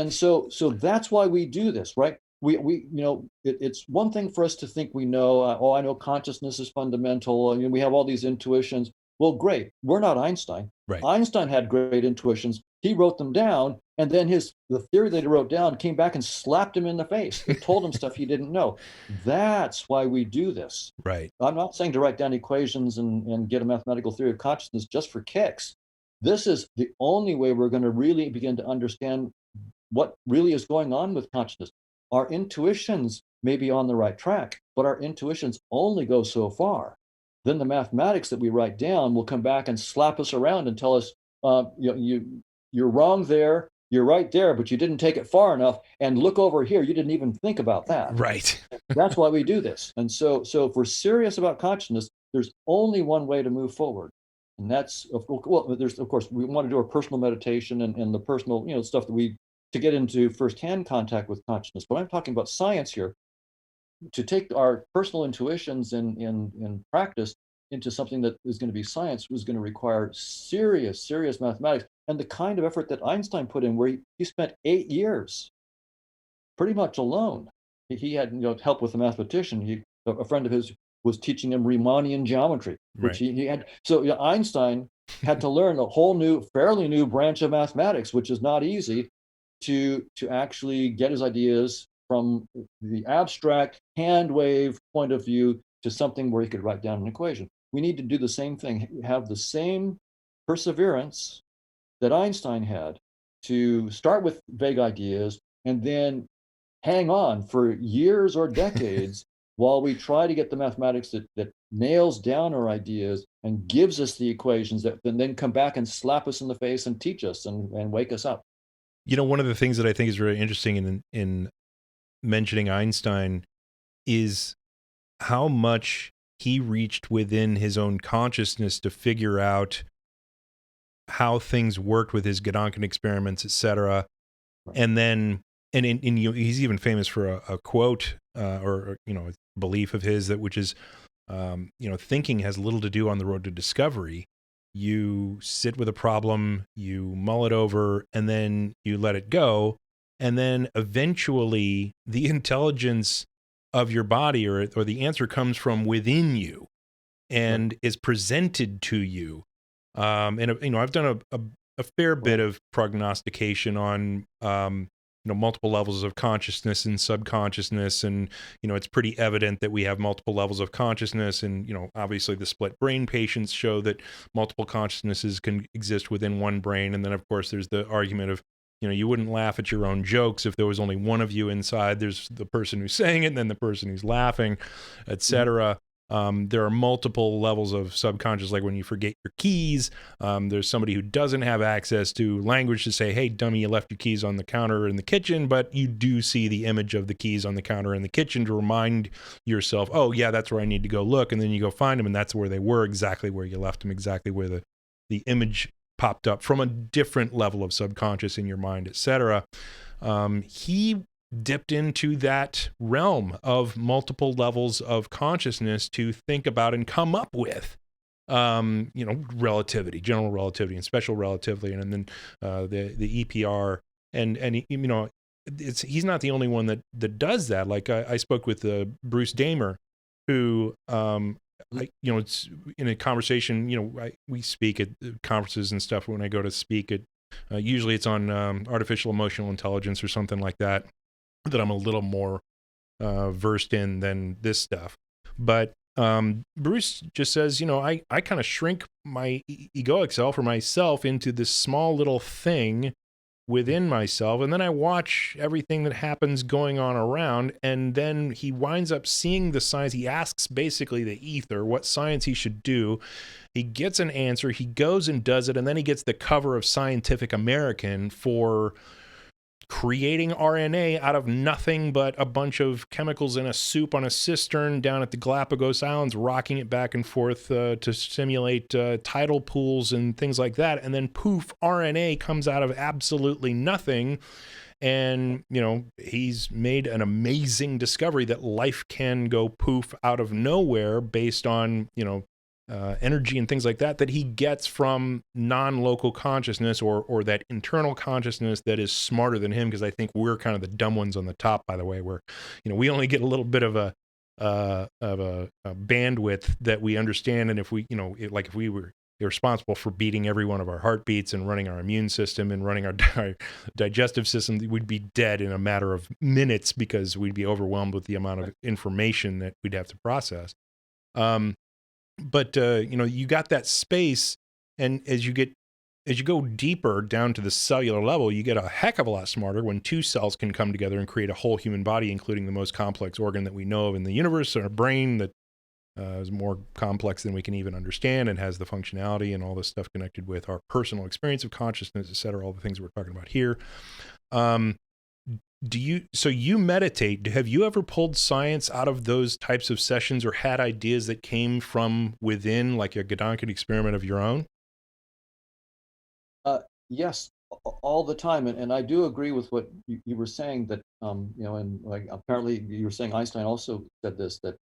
So that's why we do this, right? It's one thing for us to think we know, I know consciousness is fundamental, and we have all these intuitions. Well, great. We're not Einstein. Right. Einstein had great intuitions. He wrote them down, and then the theory that he wrote down came back and slapped him in the face. It told him stuff he didn't know. That's why we do this. Right. I'm not saying to write down equations and get a mathematical theory of consciousness just for kicks. This is the only way we're going to really begin to understand what really is going on with consciousness. Our intuitions may be on the right track, but our intuitions only go so far. Then the mathematics that we write down will come back and slap us around and tell us, you're wrong there, you're right there, but you didn't take it far enough. And look over here, you didn't even think about that. Right. That's why we do this. And so if we're serious about consciousness, there's only one way to move forward. And that's, of course, we want to do our personal meditation and the personal, stuff that to get into firsthand contact with consciousness. But I'm talking about science here. To take our personal intuitions in practice into something that is going to be science was going to require serious mathematics and the kind of effort that Einstein put in, where he spent 8 years pretty much alone. He had help with a mathematician. A friend of his was teaching him Riemannian geometry, which Right. he had. So Einstein had to learn a whole fairly new branch of mathematics, which is not easy to actually get his ideas from the abstract hand wave point of view to something where he could write down an equation. We need to do the same thing, have the same perseverance that Einstein had to start with vague ideas and then hang on for years or decades while we try to get the mathematics that nails down our ideas and gives us the equations that then come back and slap us in the face and teach us and wake us up. One of the things that I think is really interesting in mentioning Einstein is how much he reached within his own consciousness to figure out how things worked with his Gedanken experiments, etc. Right. And then, he's even famous for a quote or a belief of his which is, thinking has little to do on the road to discovery. You sit with a problem, you mull it over, and then you let it go. And then eventually the intelligence of your body or the answer comes from within you and is presented to you. I've done a fair bit of prognostication on, multiple levels of consciousness and subconsciousness. And, it's pretty evident that we have multiple levels of consciousness. And, obviously the split brain patients show that multiple consciousnesses can exist within one brain. And then, of course, there's the argument of, you wouldn't laugh at your own jokes if there was only one of you inside. There's the person who's saying it and then the person who's laughing, etc. There are multiple levels of subconscious, like when you forget your keys. There's somebody who doesn't have access to language to say, hey, dummy, you left your keys on the counter in the kitchen, but you do see the image of the keys on the counter in the kitchen to remind yourself, oh, yeah, that's where I need to go look. And then you go find them, and that's where they were, exactly where you left them, exactly where the image popped up from a different level of subconscious in your mind, etc. He dipped into that realm of multiple levels of consciousness to think about and come up with, relativity, general relativity and special relativity, and then the EPR, and he's not the only one that does that. Like I spoke with Bruce Damer, who, it's in a conversation, we speak at conferences and stuff when I go to speak at, usually it's on artificial emotional intelligence or something like that I'm a little more versed in than this stuff. But Bruce just says, I kind of shrink my egoic self or myself into this small little thing within myself, and then I watch everything that happens going on around, and then he winds up seeing the science. He asks basically the ether what science he should do. He gets an answer, he goes and does it, and then he gets the cover of Scientific American for creating RNA out of nothing but a bunch of chemicals in a soup on a cistern down at the Galapagos Islands, rocking it back and forth to simulate tidal pools and things like that. And then poof, RNA comes out of absolutely nothing. And, he's made an amazing discovery that life can go poof out of nowhere based on, energy and things like that he gets from non-local consciousness or that internal consciousness that is smarter than him, because I think we're kind of the dumb ones on the top, by the way, where we only get a little bit of a bandwidth that we understand, and if we like if we were responsible for beating every one of our heartbeats and running our immune system and running our digestive system, we'd be dead in a matter of minutes because we'd be overwhelmed with the amount of information that we'd have to process. But you got that space, and as you go deeper down to the cellular level, you get a heck of a lot smarter when two cells can come together and create a whole human body, including the most complex organ that we know of in the universe, our brain that is more complex than we can even understand and has the functionality and all this stuff connected with our personal experience of consciousness, et cetera, all the things we're talking about here. So you meditate. Have you ever pulled science out of those types of sessions or had ideas that came from within, like a Gedanken experiment of your own? Yes, all the time, and I do agree with what you were saying, that and like apparently you were saying Einstein also said this, that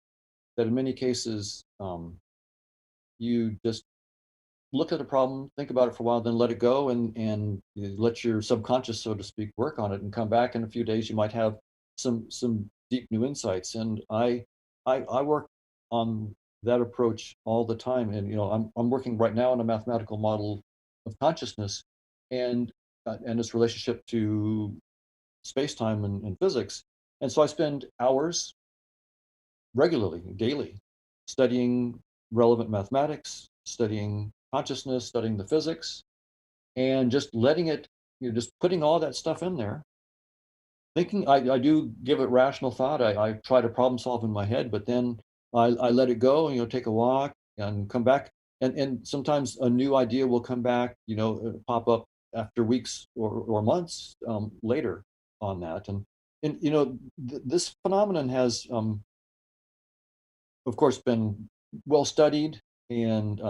in many cases you just look at a problem, think about it for a while, then let it go, and you let your subconscious, so to speak, work on it, and come back in a few days. You might have some deep new insights, and I work on that approach all the time. And I'm working right now on a mathematical model of consciousness, and its relationship to space time and physics. And so I spend hours regularly, daily, studying relevant mathematics, studying consciousness, studying the physics, and just letting it, just putting all that stuff in there. Thinking, I do give it rational thought. I try to problem solve in my head, but then I let it go, and take a walk and come back. And sometimes a new idea will come back, pop up after weeks or months later on that. And this phenomenon has, of course, been well studied and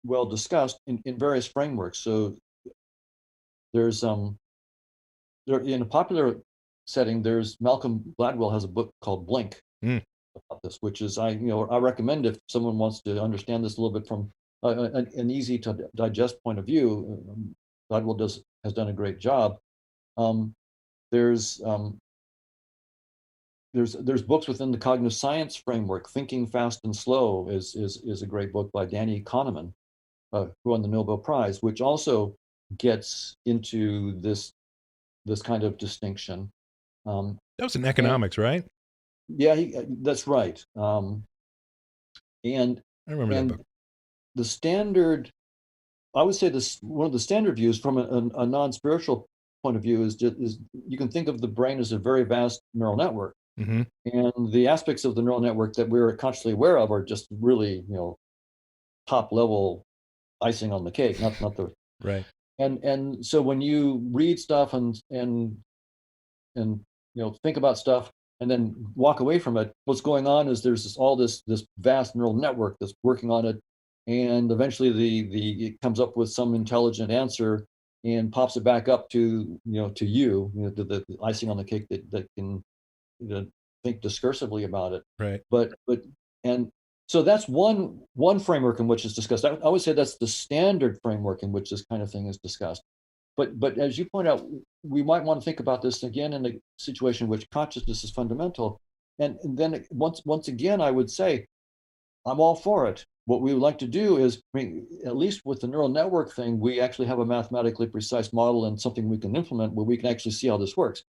well discussed in various frameworks. So there's there in a popular setting, there's Malcolm Gladwell has a book called Blink Mm. about this, which is I recommend if someone wants to understand this a little bit from an easy to digest point of view. Gladwell has done a great job. Um, there's there's books within the cognitive science framework. Thinking Fast and Slow is a great book by Danny Kahneman, who won the Nobel Prize, which also gets into this kind of distinction. That was in And economics, right? yeah, that's right. And I remember that book. the standard, I would say, this one of the standard views from a non-spiritual point of view is you can think of the brain as a very vast neural network, Mm-hmm. and the aspects of the neural network that we're consciously aware of are just really top level icing on the cake, not the Right. and so when you read stuff and think about stuff and then walk away from it, what's going on is there's this vast neural network that's working on it, and eventually the it comes up with some intelligent answer and pops it back up to the icing on the cake that can think discursively about it. Right. But and so that's one framework in which it's discussed. I would say that's the standard framework in which this kind of thing is discussed. But as you point out, we might want to think about this again in a situation in which consciousness is fundamental. And then once again, I would say I'm all for it. What we would like to do is, I mean, at least with the neural network thing, we actually have a mathematically precise model and something we can implement where we can actually see how this works.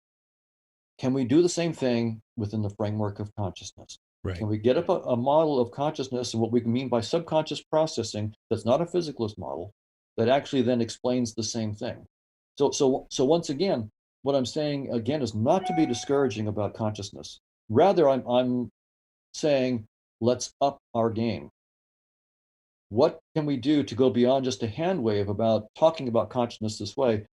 Can we do the same thing within the framework of consciousness? Right. Can we get up a model of consciousness and what we mean by subconscious processing that's not a physicalist model that actually then explains the same thing? So once again, what I'm saying again is not to be discouraging about consciousness. Rather, I'm saying let's up our game. What can we do to go beyond just a hand wave about talking about consciousness this way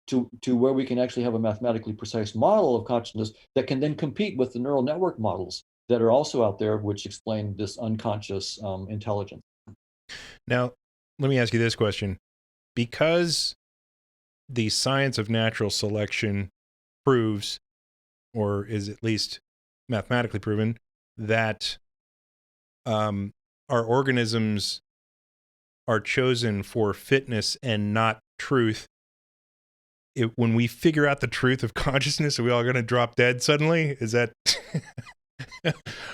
to where we can actually have a mathematically precise model of consciousness that can then compete with the neural network models that are also out there, which explain this unconscious intelligence. Now, let me ask you this question. Because the science of natural selection proves, or is at least mathematically proven, that our organisms are chosen for fitness and not truth. When we figure out the truth of consciousness, are we all going to drop dead suddenly? Is that?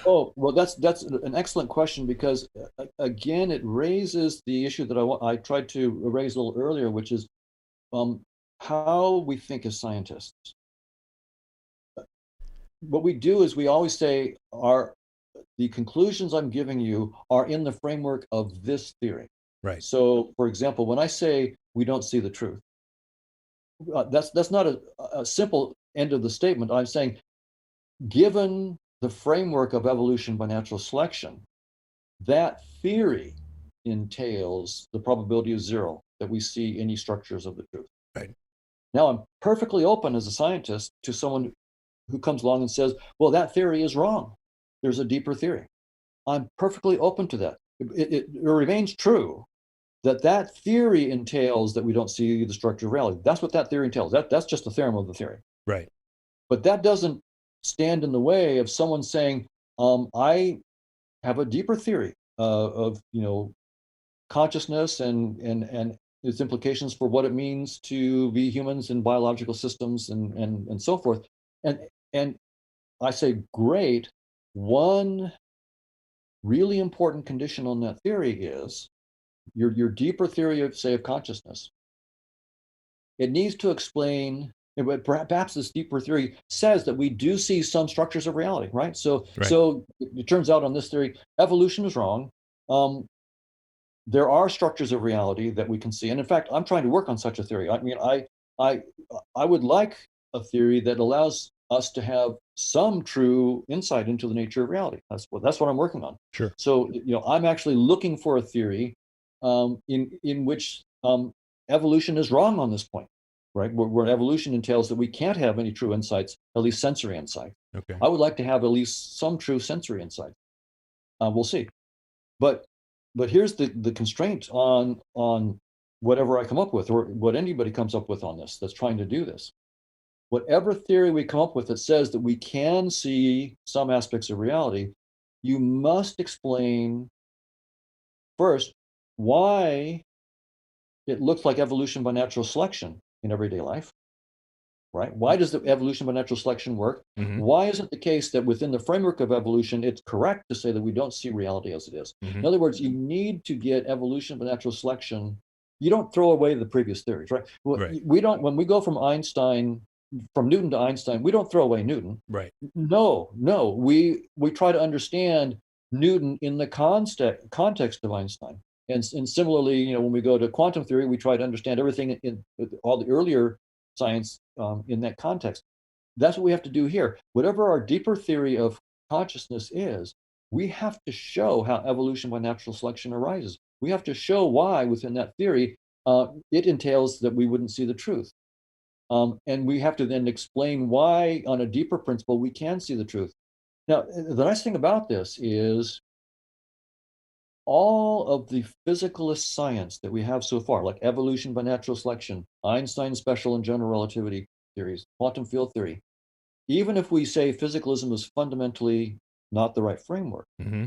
Oh, well, that's an excellent question because again, it raises the issue that I tried to raise a little earlier, which is how we think as scientists. What we do is we always say the conclusions I'm giving you are in the framework of this theory. Right. So, for example, when I say we don't see the truth, that's not a simple end of the statement. I'm saying, given the framework of evolution by natural selection, that theory entails the probability of zero that we see any structures of the truth. Right. Now, I'm perfectly open as a scientist to someone who comes along and says, well, that theory is wrong. There's a deeper theory. I'm perfectly open to that. It remains true that theory entails that we don't see the structure of reality. That's what that theory entails. That's just the theorem of the theory. Right. But that doesn't stand in the way of someone saying, I have a deeper theory of consciousness and its implications for what it means to be humans in biological systems and so forth. And I say, great. One really important condition on that theory is your deeper theory of, say, of consciousness. It needs to explain, perhaps this deeper theory says that we do see some structures of reality, right? So it turns out on this theory, evolution is wrong. There are structures of reality that we can see, and in fact, I'm trying to work on such a theory. I mean, I would like a theory that allows us to have some true insight into the nature of reality. That's what I'm working on. Sure. So I'm actually looking for a theory in which evolution is wrong on this point, right? Where evolution entails that we can't have any true insights, at least sensory insight. Okay. I would like to have at least some true sensory insight. We'll see. But here's the constraint on whatever I come up with, or what anybody comes up with on this that's trying to do this. Whatever theory we come up with that says that we can see some aspects of reality, you must explain first why it looks like evolution by natural selection in everyday life, right? Why does the evolution by natural selection work? Mm-hmm. Why is it the case that within the framework of evolution, it's correct to say that we don't see reality as it is? Mm-hmm. In other words, you need to get evolution by natural selection. You don't throw away the previous theories, right? Right. We don't, when we go from Newton to Einstein, we don't throw away Newton. Right. No, we try to understand Newton in the context of Einstein. And similarly, when we go to quantum theory, we try to understand everything in all the earlier science in that context. That's what we have to do here. Whatever our deeper theory of consciousness is, we have to show how evolution by natural selection arises. We have to show why within that theory it entails that we wouldn't see the truth. And we have to then explain why on a deeper principle we can see the truth. Now, the nice thing about this is all of the physicalist science that we have so far, like evolution by natural selection, Einstein's special and general relativity theories, quantum field theory, even if we say physicalism is fundamentally not the right framework, Mm-hmm.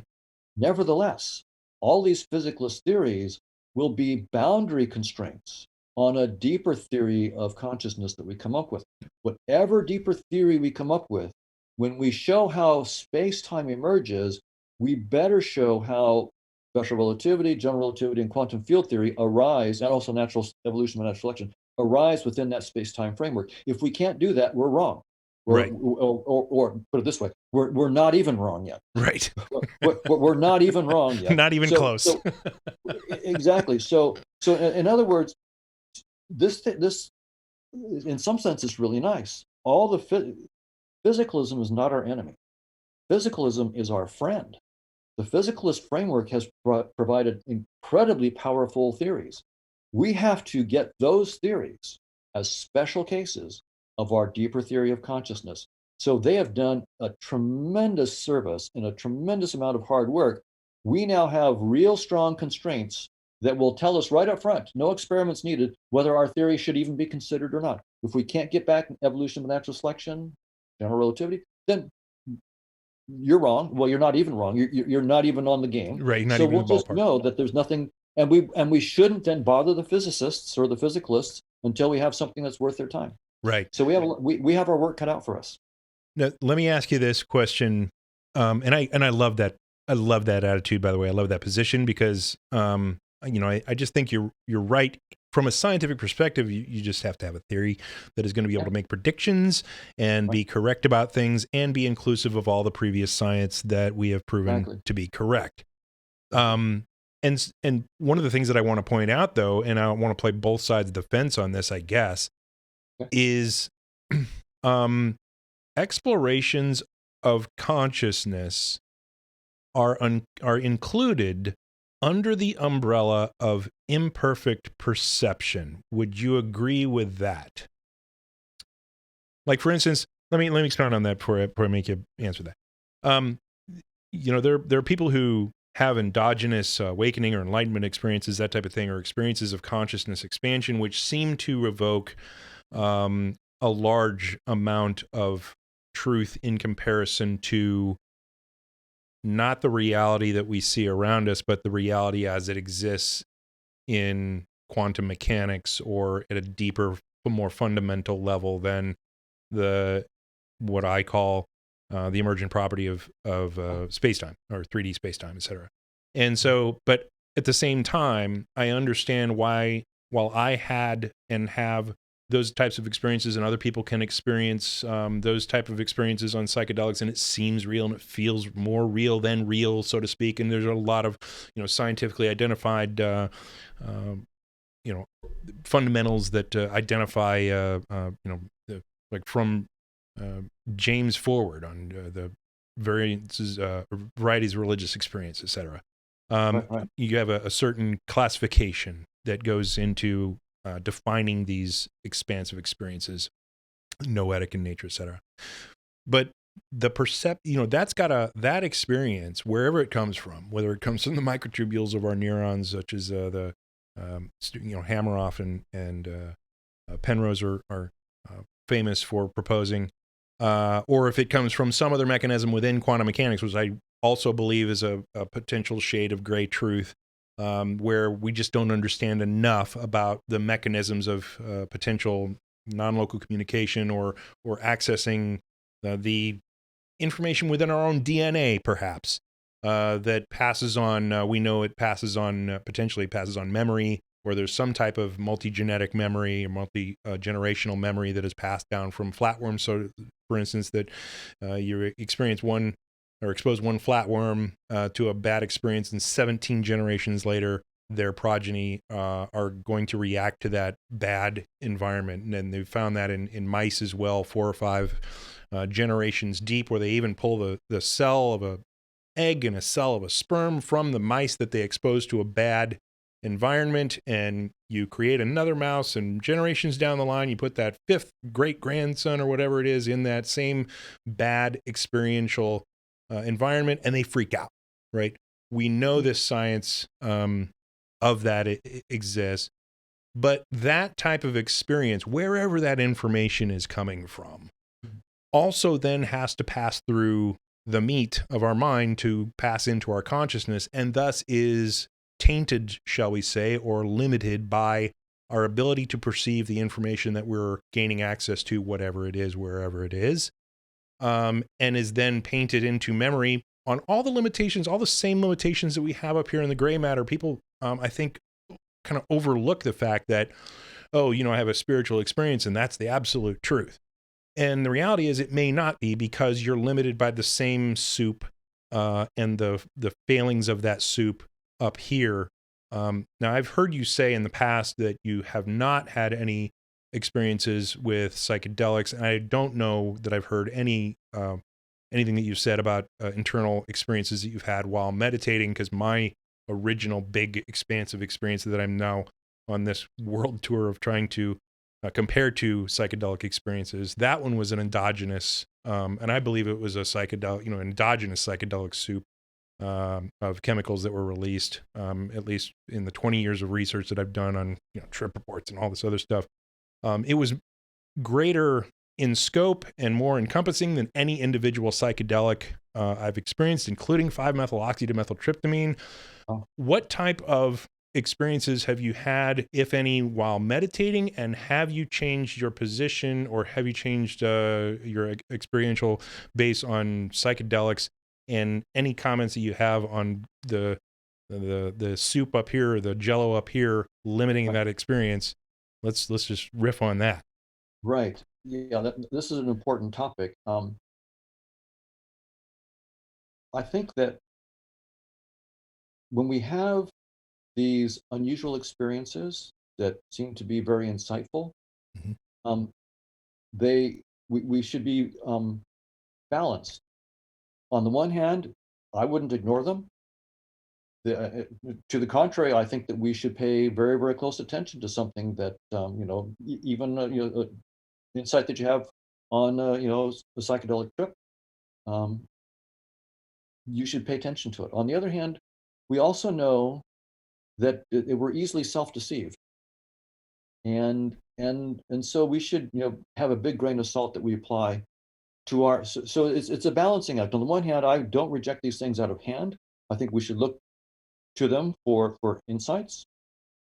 nevertheless, all these physicalist theories will be boundary constraints on a deeper theory of consciousness that we come up with. Whatever deeper theory we come up with, when we show how space-time emerges, we better show how special relativity, general relativity, and quantum field theory arise, and also natural evolution and natural selection arise within that space-time framework. If we can't do that, we're wrong. Right. Or put it this way, we're not even wrong yet. Right. We're not even wrong yet. Not even close. Exactly. So in other words, this in some sense is really nice. All the physicalism is not our enemy. Physicalism is our friend. The physicalist framework has provided incredibly powerful theories. We have to get those theories as special cases of our deeper theory of consciousness. So they have done a tremendous service and a tremendous amount of hard work. We now have real strong constraints that will tell us right up front, no experiments needed, whether our theory should even be considered or not. If we can't get back evolution of natural selection, general relativity, then you're wrong. Well, you're not even wrong. You're not even on the game. Right. Not So even we'll in the just ballpark. know that there's nothing, and we shouldn't then bother the physicists or the physicalists until we have something that's worth their time. Right. So we have our work cut out for us. Now, let me ask you this question, and I love that. I love that attitude. By the way, I love that position because I just think you're right. From a scientific perspective, you just have to have a theory that is going to be able to make predictions and be correct about things and be inclusive of all the previous science that we have proven to be correct. And one of the things that I want to point out, though, and I want to play both sides of the fence on this, I guess, is explorations of consciousness are included under the umbrella of imperfect perception. Would you agree with that? Like, for instance, let me expound on that before I make you answer that. There are people who have endogenous awakening or enlightenment experiences, that type of thing, or experiences of consciousness expansion, which seem to evoke a large amount of truth in comparison to not the reality that we see around us, but the reality as it exists in quantum mechanics or at a deeper, more fundamental level than what I call the emergent property of space-time or 3D space-time, et cetera. And so, but at the same time, I understand why, while I had and have those types of experiences and other people can experience those type of experiences on psychedelics, and it seems real and it feels more real than real, so to speak. And there's a lot of, scientifically identified, fundamentals that identify, like from James forward on the varieties of religious experience, etc. You have a certain classification that goes into defining these expansive experiences, noetic in nature, etc. But the that's got that experience, wherever it comes from, whether it comes from the microtubules of our neurons, such as the Hameroff and Penrose are famous for proposing, or if it comes from some other mechanism within quantum mechanics, which I also believe is a potential shade of gray truth, where we just don't understand enough about the mechanisms of potential non-local communication or accessing the information within our own DNA, perhaps, that passes on, we know it passes on, potentially passes on memory, where there's some type of multi-genetic memory or multi-generational memory that is passed down from flatworms. So, for instance, that you experience one or expose one flatworm to a bad experience, and 17 generations later, their progeny are going to react to that bad environment. And they've found that in mice as well, 4 or 5 generations deep, where they even pull the cell of a egg and a cell of a sperm from the mice that they exposed to a bad environment, and you create another mouse, and generations down the line, you put that 5th great-grandson or whatever it is in that same bad experiential environment, and they freak out, right? We know this science of that exists, but that type of experience, wherever that information is coming from, also then has to pass through the meat of our mind to pass into our consciousness, and thus is tainted, shall we say, or limited by our ability to perceive the information that we're gaining access to, whatever it is, wherever it is, and is then painted into memory on all the limitations, all the same limitations that we have up here in the gray matter, people, I think, kind of overlook the fact that, oh, I have a spiritual experience and that's the absolute truth. And the reality is it may not be, because you're limited by the same soup and the failings of that soup up here. Now, I've heard you say in the past that you have not had any experiences with psychedelics, and I don't know that I've heard anything that you've said about internal experiences that you've had while meditating, because my original big expansive experience that I'm now on this world tour of trying to compare to psychedelic experiences, that one was an endogenous, and I believe it was a psychedelic, endogenous psychedelic soup of chemicals that were released, at least in the 20 years of research that I've done on trip reports and all this other stuff. It was greater in scope and more encompassing than any individual psychedelic I've experienced, including 5-methyloxydimethyltryptamine. Oh. What type of experiences have you had, if any, while meditating, and have you changed your position, or have you changed your experiential base on psychedelics? And any comments that you have on the soup up here, or the jello up here, limiting that experience? Let's just riff on that. Right. Yeah, this is an important topic. I think that when we have these unusual experiences that seem to be very insightful, Mm-hmm. um, we should be balanced. On the one hand, I wouldn't ignore them. To the contrary, I think that we should pay very, very close attention to something that even insight that you have on a psychedelic trip. Um, you should pay attention to it. On the other hand, we also know that we're easily self-deceived, and so we should have a big grain of salt that we apply to our. So it's a balancing act. On the one hand, I don't reject these things out of hand. I think we should look to them for insights.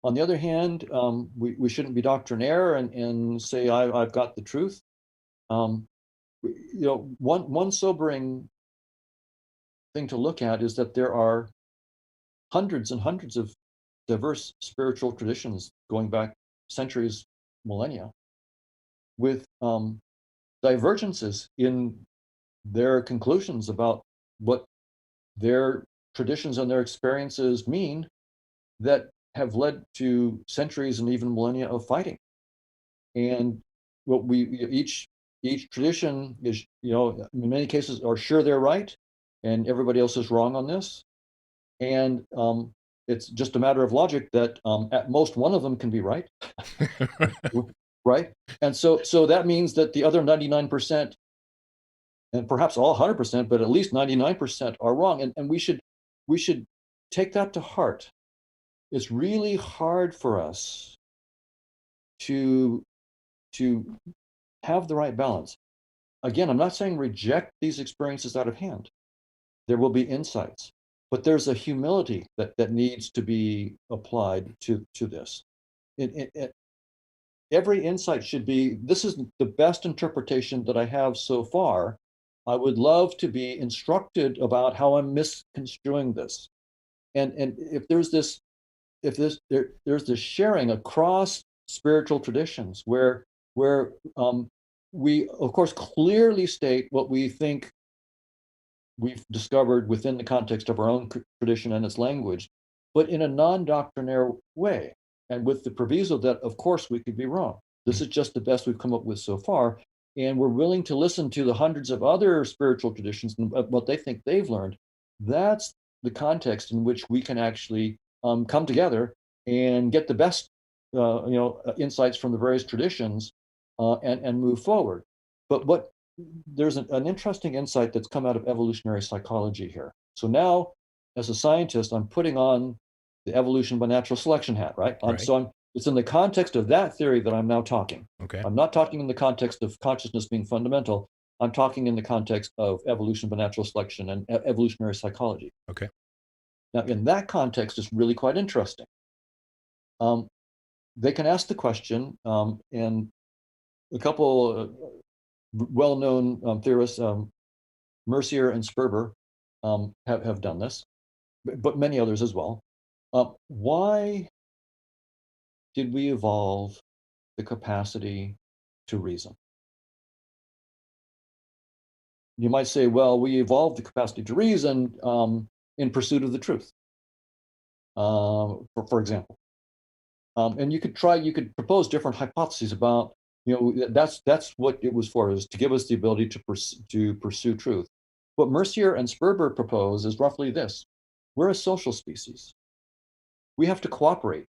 On the other hand, we shouldn't be doctrinaire and say I've got the truth. Um, one sobering thing to look at is that there are hundreds and hundreds of diverse spiritual traditions going back centuries, millennia, with divergences in their conclusions about what their traditions and their experiences mean, that have led to centuries and even millennia of fighting. And what we each tradition is, in many cases, are sure they're right, and everybody else is wrong on this. And it's just a matter of logic that at most one of them can be right, right? And so that means that the other 99%, and perhaps all 100%, but at least 99% are wrong. And we should take that to heart. It's really hard for us to have the right balance. Again, I'm not saying reject these experiences out of hand. There will be insights, but there's a humility that needs to be applied to this. Every insight should be, this is the best interpretation that I have so far. I would love to be instructed about how I'm misconstruing this. And if there's this there's this sharing across spiritual traditions where we of course clearly state what we think we've discovered within the context of our own tradition and its language, but in a non-doctrinaire way, and with the proviso that of course we could be wrong. This is just the best we've come up with so far, and we're willing to listen to the hundreds of other spiritual traditions and what they think they've learned. That's the context in which we can actually come together and get the best insights from the various traditions and move forward. But there's an interesting insight that's come out of evolutionary psychology here. So now, as a scientist, I'm putting on the evolution by natural selection hat, right? Right. So it's in the context of that theory that I'm now talking. Okay. I'm not talking in the context of consciousness being fundamental. I'm talking in the context of evolution by natural selection and evolutionary psychology. Okay. Now, in that context, it's really quite interesting. They can ask the question, and a couple well-known theorists, Mercier and Sperber, have done this, but many others as well. Why did we evolve the capacity to reason? You might say, well, we evolved the capacity to reason in pursuit of the truth, for example. And you could propose different hypotheses about, that's what it was for, is to give us the ability to pursue truth. What Mercier and Sperber propose is roughly this: we're a social species. We have to cooperate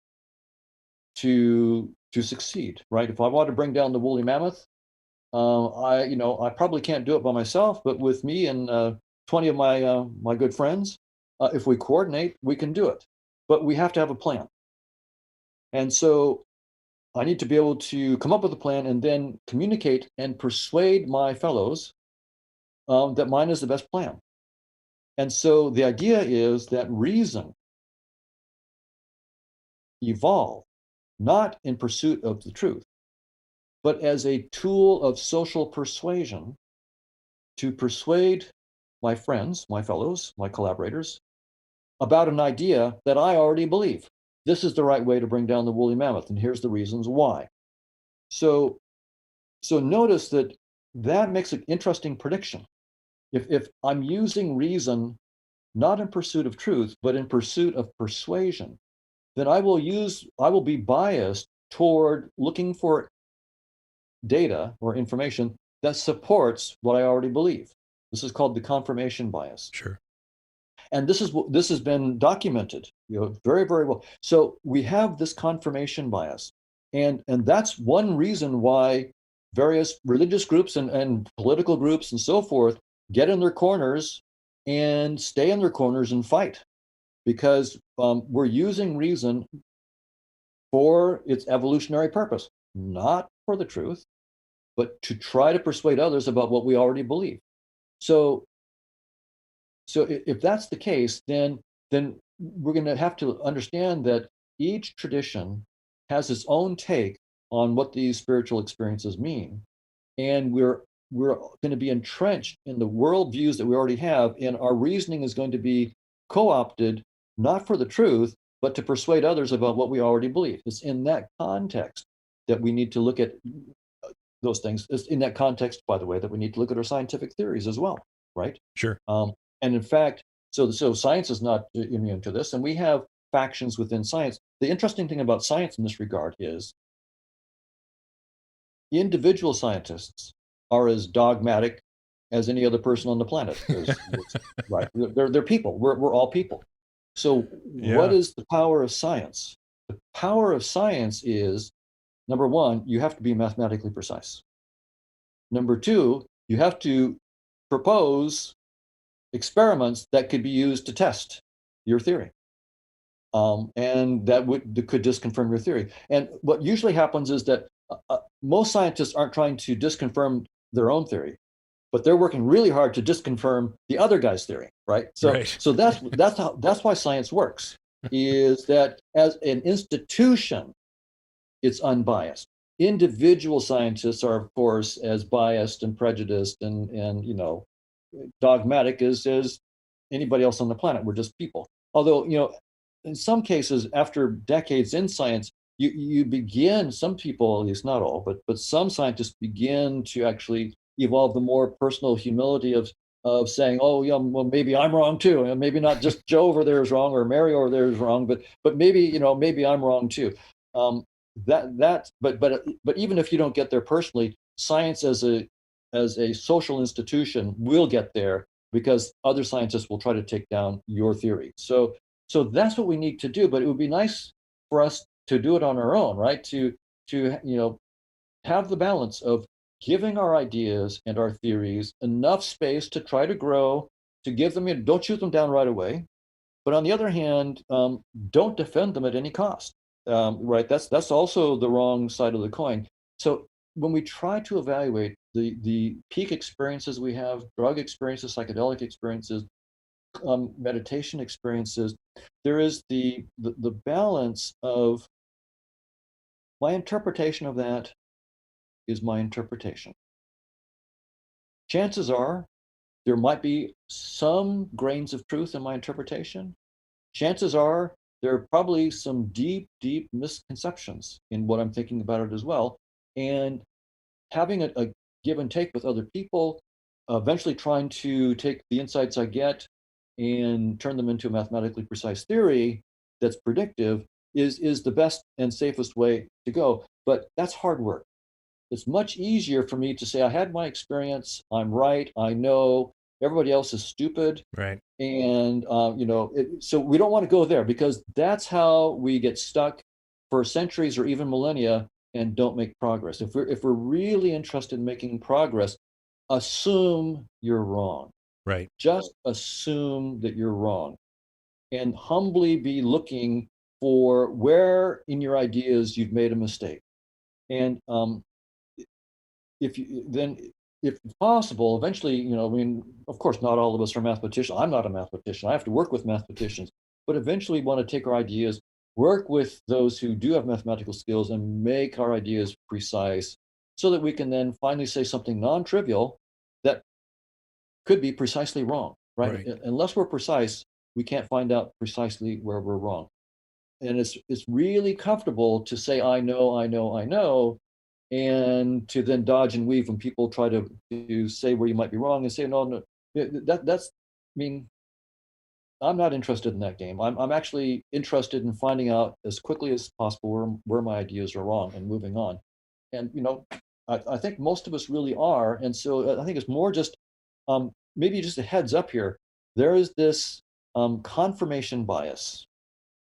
to succeed, right? If I want to bring down the woolly mammoth, I probably can't do it by myself, but with me and 20 of my good friends, if we coordinate, we can do it. But we have to have a plan. And so I need to be able to come up with a plan and then communicate and persuade my fellows that mine is the best plan. And so the idea is that reason evolved not in pursuit of the truth, but as a tool of social persuasion to persuade my friends, my fellows, my collaborators about an idea that I already believe. This is the right way to bring down the woolly mammoth, and here's the reasons why. So, so notice that that makes an interesting prediction. If I'm using reason not in pursuit of truth, but in pursuit of persuasion, then I will be biased toward looking for data or information that supports what I already believe. This is called the confirmation bias. Sure. And this has been documented, very, very well. So we have this confirmation bias. And that's one reason why various religious groups and political groups and so forth get in their corners and stay in their corners and fight, because we're using reason for its evolutionary purpose, not for the truth, but to try to persuade others about what we already believe. So, if that's the case, then we're going to have to understand that each tradition has its own take on what these spiritual experiences mean, and we're going to be entrenched in the worldviews that we already have, and our reasoning is going to be co-opted not for the truth, but to persuade others about what we already believe. It's in that context that we need to look at those things. It's in that context, by the way, that we need to look at our scientific theories as well, right? Sure. And in fact, so science is not immune to this, and we have factions within science. The interesting thing about science in this regard is individual scientists are as dogmatic as any other person on the planet is, right? They're people. We're all people. So what Yeah. is the power of science? The power of science is, number one, you have to be mathematically precise. Number two, you have to propose experiments that could be used to test your theory. And that could disconfirm your theory. And what usually happens is that most scientists aren't trying to disconfirm their own theory, but they're working really hard to disconfirm the other guy's theory, right? So Right. so that's why science works, is that as an institution, it's unbiased. Individual scientists are, of course, as biased and prejudiced and dogmatic as anybody else on the planet. We're just people. Although, in some cases, after decades in science, you begin, some people, at least not all, but some scientists begin to actually evolve the more personal humility of saying, oh yeah, well maybe I'm wrong too, and maybe not just Joe over there is wrong or Mary over there is wrong, but maybe I'm wrong too. Um, but even if you don't get there personally, science as a social institution will get there, because other scientists will try to take down your theory. So that's what we need to do. But it would be nice for us to do it on our own, right? To have the balance of giving our ideas and our theories enough space to try to grow, to give them, don't shoot them down right away. But on the other hand, don't defend them at any cost. Right? That's also the wrong side of the coin. So when we try to evaluate the peak experiences we have, drug experiences, psychedelic experiences, meditation experiences, there is the balance of my interpretation of that is my interpretation. Chances are there might be some grains of truth in my interpretation. Chances are there are probably some deep, deep misconceptions in what I'm thinking about it as well. And having a give and take with other people, eventually trying to take the insights I get and turn them into a mathematically precise theory that's predictive is the best and safest way to go. But that's hard work. It's much easier for me to say, I had my experience, I'm right, I know, everybody else is stupid. Right. And, so we don't want to go there because that's how we get stuck for centuries or even millennia and don't make progress. If we're really interested in making progress, assume you're wrong. Right. Just assume that you're wrong and humbly be looking for where in your ideas you've made a mistake. And if you then if possible, eventually, I mean, of course, not all of us are mathematicians. I'm not a mathematician. I have to work with mathematicians, but eventually want to take our ideas, work with those who do have mathematical skills, and make our ideas precise, so that we can then finally say something non-trivial that could be precisely wrong. Right? Right. Unless we're precise, we can't find out precisely where we're wrong. And it's really comfortable to say, I know, I know, I know, and to then dodge and weave when people try to say where you might be wrong and say, no, no, that's, I mean, I'm not interested in that game. I'm actually interested in finding out as quickly as possible where my ideas are wrong and moving on. And, I think most of us really are. And so I think it's more just maybe just a heads up here. There is this confirmation bias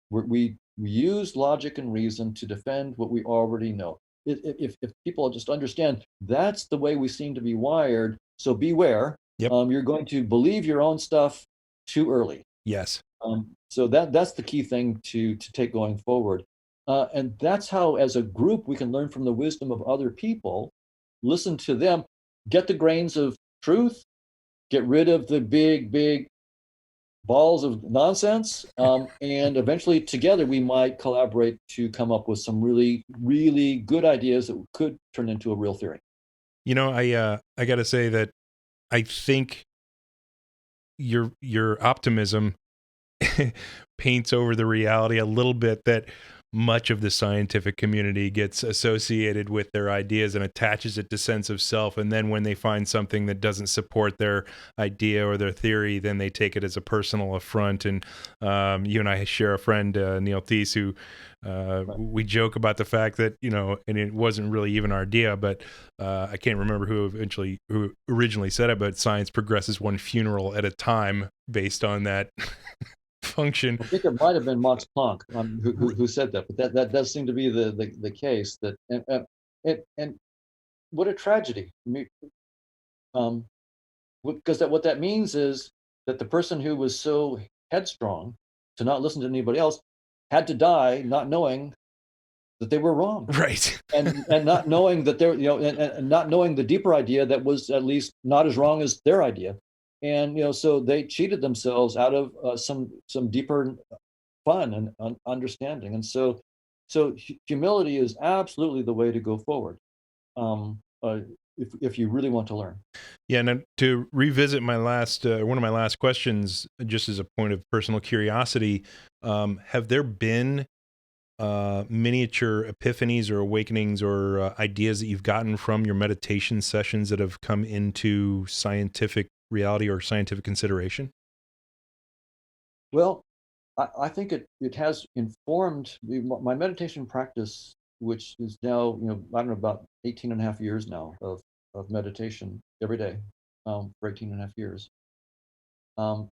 we use logic and reason to defend what we already know. If people just understand that's the way we seem to be wired, so beware. Yep. You're going to believe your own stuff too early. Yes. So that's the key thing to take going forward. And that's how, as a group, we can learn from the wisdom of other people, listen to them, get the grains of truth, get rid of the big, big balls of nonsense. And eventually together we might collaborate to come up with some really, really good ideas that could turn into a real theory. I got to say that I think your optimism paints over the reality a little bit that much of the scientific community gets associated with their ideas and attaches it to sense of self, and then when they find something that doesn't support their idea or their theory, then they take it as a personal affront. And you and I share a friend, Neil Thies, who we joke about the fact that, and it wasn't really even our idea, but I can't remember who originally said it, but science progresses one funeral at a time based on that function. I think it might have been Max Planck who said that, but that does seem to be the case. That and what a tragedy. I mean, because what that means is that the person who was so headstrong to not listen to anybody else had to die not knowing that they were wrong, Right. and not knowing that they're and not knowing the deeper idea that was at least not as wrong as their idea. And so they cheated themselves out of some deeper fun and understanding. And so humility is absolutely the way to go forward, if you really want to learn. Yeah, and to revisit my last one of my last questions, just as a point of personal curiosity, have there been miniature epiphanies or awakenings or ideas that you've gotten from your meditation sessions that have come into scientific reality or scientific consideration? Well, I think it has informed my meditation practice, which is now, I don't know, about 18 and a half years now of meditation every day, for 18 and a half years. Um,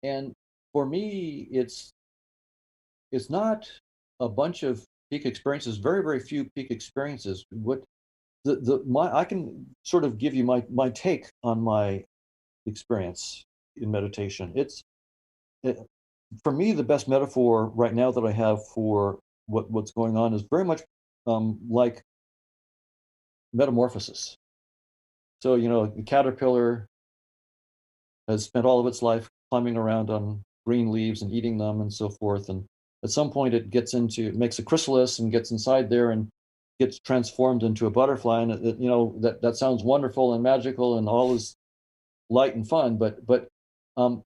and for me, it's not a bunch of peak experiences, very, very few peak experiences. What the my I can sort of give you my take on my experience in meditation. It, for me, the best metaphor right now that I have for what's going on is very much like metamorphosis. So, the caterpillar has spent all of its life climbing around on green leaves and eating them and so forth. And at some point, it makes a chrysalis and gets inside there and gets transformed into a butterfly. And that sounds wonderful and magical and all is light and fun, but um,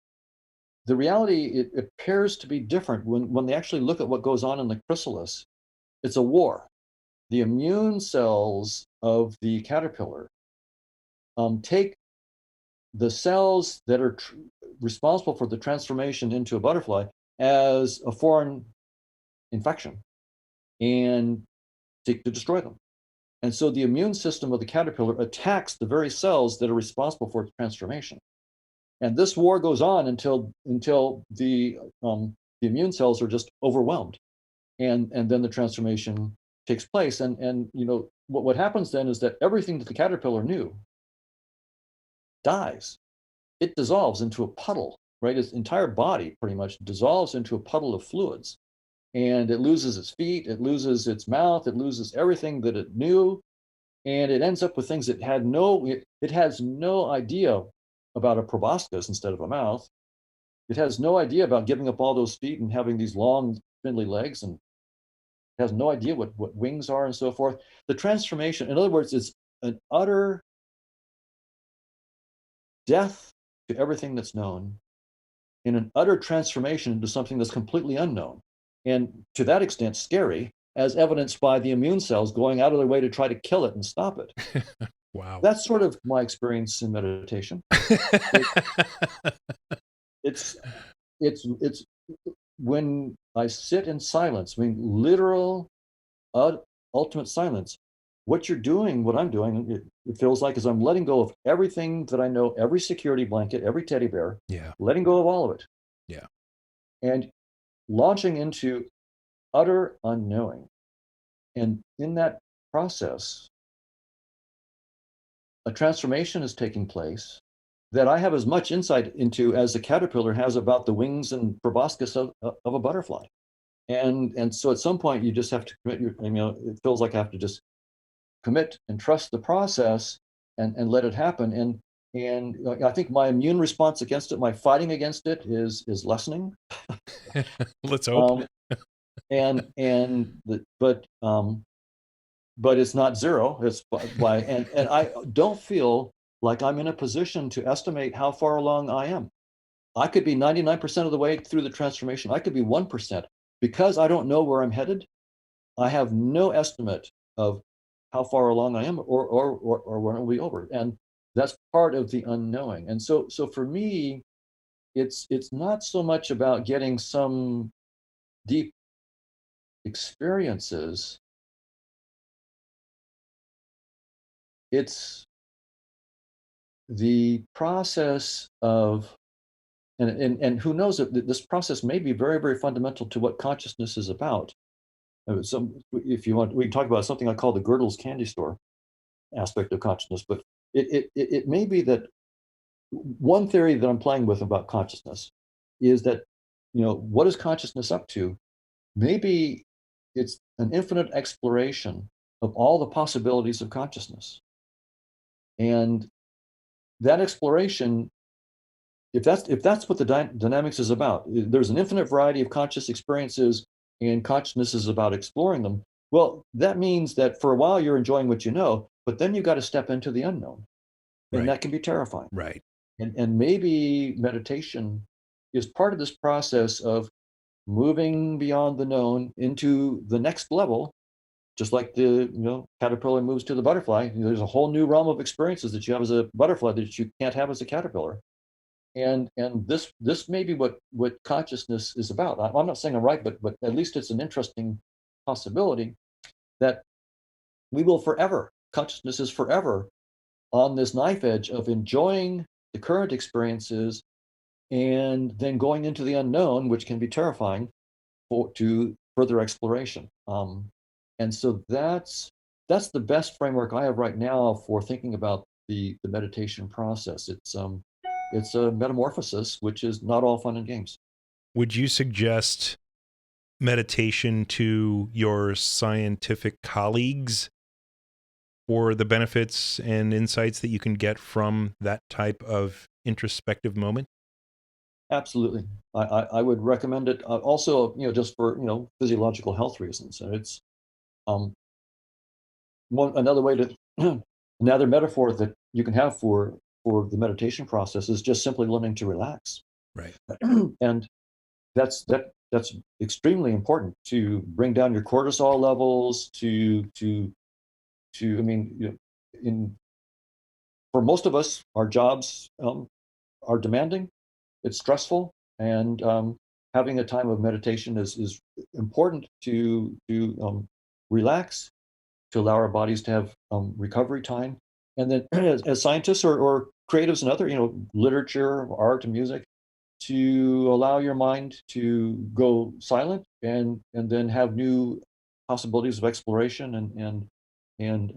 the reality, it appears to be different when they actually look at what goes on in the chrysalis. It's a war. The immune cells of the caterpillar take the cells that are responsible for the transformation into a butterfly as a foreign infection and seek to destroy them. And so the immune system of the caterpillar attacks the very cells that are responsible for its transformation. And this war goes on until the immune cells are just overwhelmed, and then the transformation takes place. And what happens then is that everything that the caterpillar knew dies. It dissolves into a puddle, right? Its entire body pretty much dissolves into a puddle of fluids, and it loses its feet, it loses its mouth, it loses everything that it knew, and it ends up with things it had it has no idea about a proboscis instead of a mouth. It has no idea about giving up all those feet and having these long spindly legs, and has no idea what wings are and so forth. The transformation, in other words, is an utter death to everything that's known, in an utter transformation into something that's completely unknown. And to that extent, scary, as evidenced by the immune cells going out of their way to try to kill it and stop it. Wow. That's sort of my experience in meditation. It, it's it's when I sit in silence, I mean, literal, ultimate silence. What you're doing, what I'm doing, it feels like is I'm letting go of everything that I know, every security blanket, every teddy bear, Yeah. letting go of all of it, Yeah. and launching into utter unknowing. And in that process, a transformation is taking place that I have as much insight into as the caterpillar has about the wings and proboscis of a butterfly. And so at some point you just have to commit it feels like I have to just commit and trust the process, and let it happen. And I think my immune response against it, my fighting against it, is lessening. Let's hope. Um, but it's not zero. It's by and I don't feel like I'm in a position to estimate how far along I am. I could be 99% of the way through the transformation. I could be 1%. Because I don't know where I'm headed, I have no estimate of how far along I am, or when it will be over. And that's part of the unknowing. And so for me, it's not so much about getting some deep experiences. It's the process of, and who knows, that this process may be very, very fundamental to what consciousness is about. If you want, we can talk about something I call the Gödel's candy store aspect of consciousness. But it may be that one theory that I'm playing with about consciousness is that, what is consciousness up to? Maybe it's an infinite exploration of all the possibilities of consciousness. And that exploration, if that's what the dynamics is about, there's an infinite variety of conscious experiences, and consciousness is about exploring them. Well, that means that for a while you're enjoying what you know, but then you got to step into the unknown, and Right. that can be terrifying. Right. And maybe meditation is part of this process of moving beyond the known into the next level, just like the caterpillar moves to the butterfly. There's a whole new realm of experiences that you have as a butterfly that you can't have as a caterpillar. And this may be what consciousness is about. I'm not saying I'm right, but at least it's an interesting possibility that we will forever, consciousness is forever on this knife edge of enjoying the current experiences, and then going into the unknown, which can be terrifying, to further exploration. And so that's the best framework I have right now for thinking about the meditation process. It's a metamorphosis, which is not all fun and games. Would you suggest meditation to your scientific colleagues for the benefits and insights that you can get from that type of introspective moment? Absolutely, I would recommend it. Also, just for physiological health reasons. And it's um, another way to another metaphor that you can have for for the meditation process is just simply learning to relax. Right. And that's extremely important to bring down your cortisol levels, I mean, for most of us, our jobs are demanding, it's stressful, and having a time of meditation is important to relax, to allow our bodies to have recovery time. And then as scientists or creatives and other, literature, art and music, to allow your mind to go silent and then have new possibilities of exploration and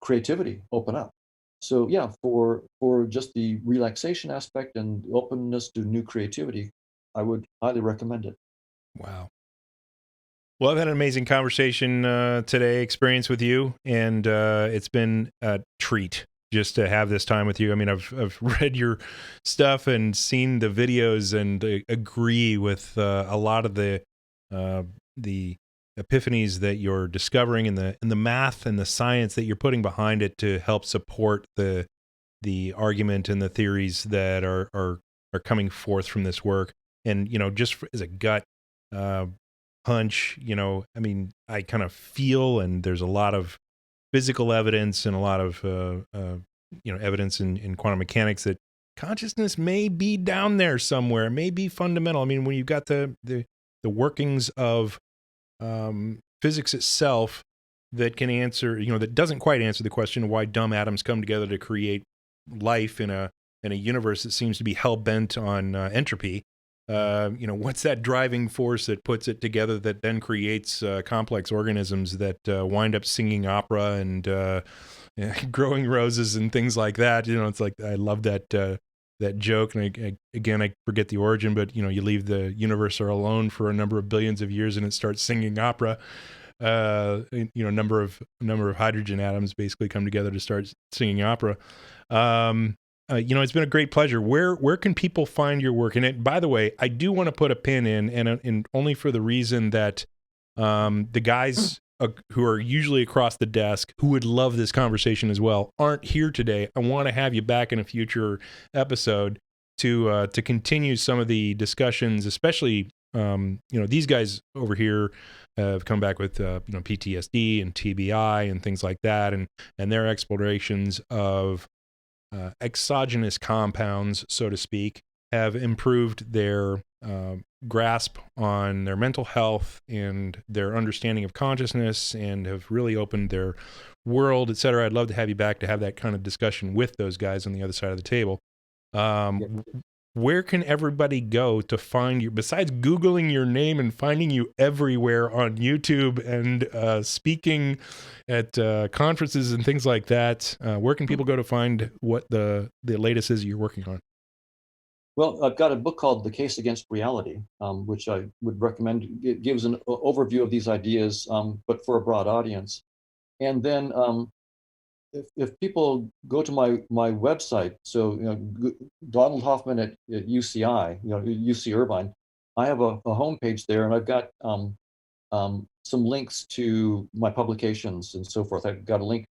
creativity open up. So yeah, for just the relaxation aspect and openness to new creativity, I would highly recommend it. Wow. Well, I've had an amazing conversation today, experience with you, and it's been a treat just to have this time with you. I mean, I've read your stuff and seen the videos and agree with a lot of the epiphanies that you're discovering and the math and the science that you're putting behind it to help support the argument and the theories that are coming forth from this work. And just as a gut hunch, I mean, I kind of feel, and there's a lot of physical evidence and a lot of evidence in quantum mechanics that consciousness may be down there somewhere, may be fundamental. I mean, when you've got the workings of physics itself that can answer, that doesn't quite answer the question why dumb atoms come together to create life in a universe that seems to be hell bent on entropy. What's that driving force that puts it together that then creates complex organisms that wind up singing opera and growing roses and things like that? It's like, I love that joke. And I forget the origin, but you leave the universe alone for a number of billions of years and it starts singing opera. Number of hydrogen atoms basically come together to start singing opera. It's been a great pleasure. Where can people find your work? And by the way, I do want to put a pin in, and only for the reason that the guys who are usually across the desk, who would love this conversation as well, aren't here today. I want to have you back in a future episode to continue some of the discussions, especially these guys over here have come back with PTSD and TBI and things like that, and their explorations of exogenous compounds, so to speak, have improved their grasp on their mental health and their understanding of consciousness, and have really opened their world, etc. I'd love to have you back to have that kind of discussion with those guys on the other side of the table. Where can everybody go to find you, besides Googling your name and finding you everywhere on YouTube and speaking at conferences and things like that? Where can people go to find what the latest is you're working on? Well, I've got a book called The Case Against Reality, which I would recommend. It gives an overview of these ideas, but for a broad audience. And then if people go to my website, so Donald Hoffman at UCI, UC Irvine, I have a homepage there, and I've got some links to my publications and so forth. I've got a link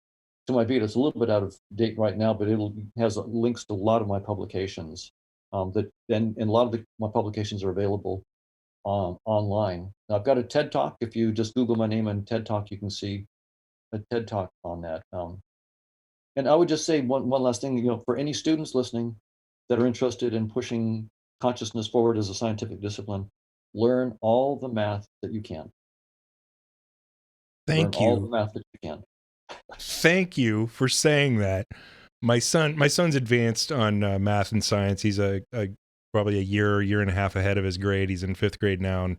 to my Vita. It's a little bit out of date right now, but it has links to a lot of my publications. And a lot of my publications are available online. Now, I've got a TED Talk. If you just Google my name and TED Talk, you can see a TED Talk on that. And I would just say one last thing, for any students listening that are interested in pushing consciousness forward as a scientific discipline, learn all the math that you can. Thank Learn all the you. math that you can. Thank you for saying that. My son's advanced on math and science. He's probably a year and a half ahead of his grade. He's in 5th grade now.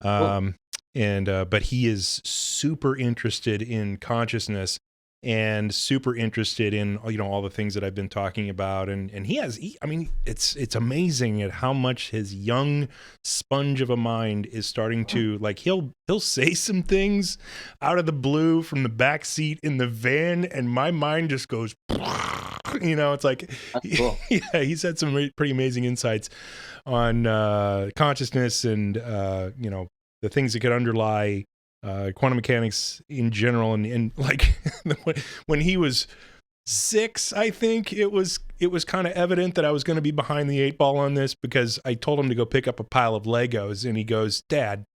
But he is super interested in consciousness and super interested in all the things that I've been talking about, and I mean, it's amazing at how much his young sponge of a mind is starting to, like, he'll say some things out of the blue from the back seat in the van, and my mind just goes it's like Cool. yeah, he's had some pretty amazing insights on consciousness and the things that could underlie quantum mechanics in general, and like when he was 6, I think it was kind of evident that I was going to be behind the 8 ball on this, because I told him to go pick up a pile of Legos, and he goes, "Dad,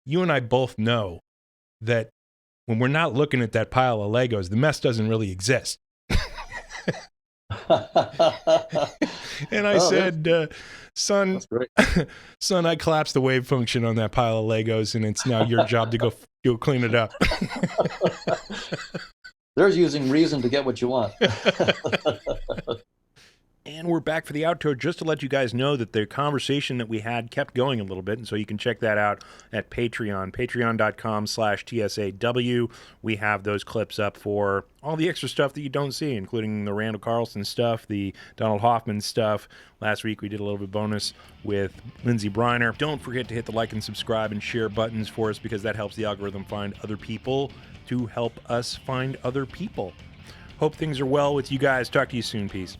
you and I both know that when we're not looking at that pile of Legos, the mess doesn't really exist." And I said, son, That's great. son, I collapsed the wave function on that pile of Legos, and it's now your job to go clean it up. There's using reason to get what you want. And we're back for the outro, just to let you guys know that the conversation that we had kept going a little bit, and so you can check that out at Patreon, patreon.com/TSAW. We have those clips up for all the extra stuff that you don't see, including the Randall Carlson stuff, the Donald Hoffman stuff. Last week we did a little bit bonus with Lindsey Briner. Don't forget to hit the like and subscribe and share buttons for us, because that helps the algorithm find other people to help us find other people. Hope things are well with you guys. Talk to you soon. Peace.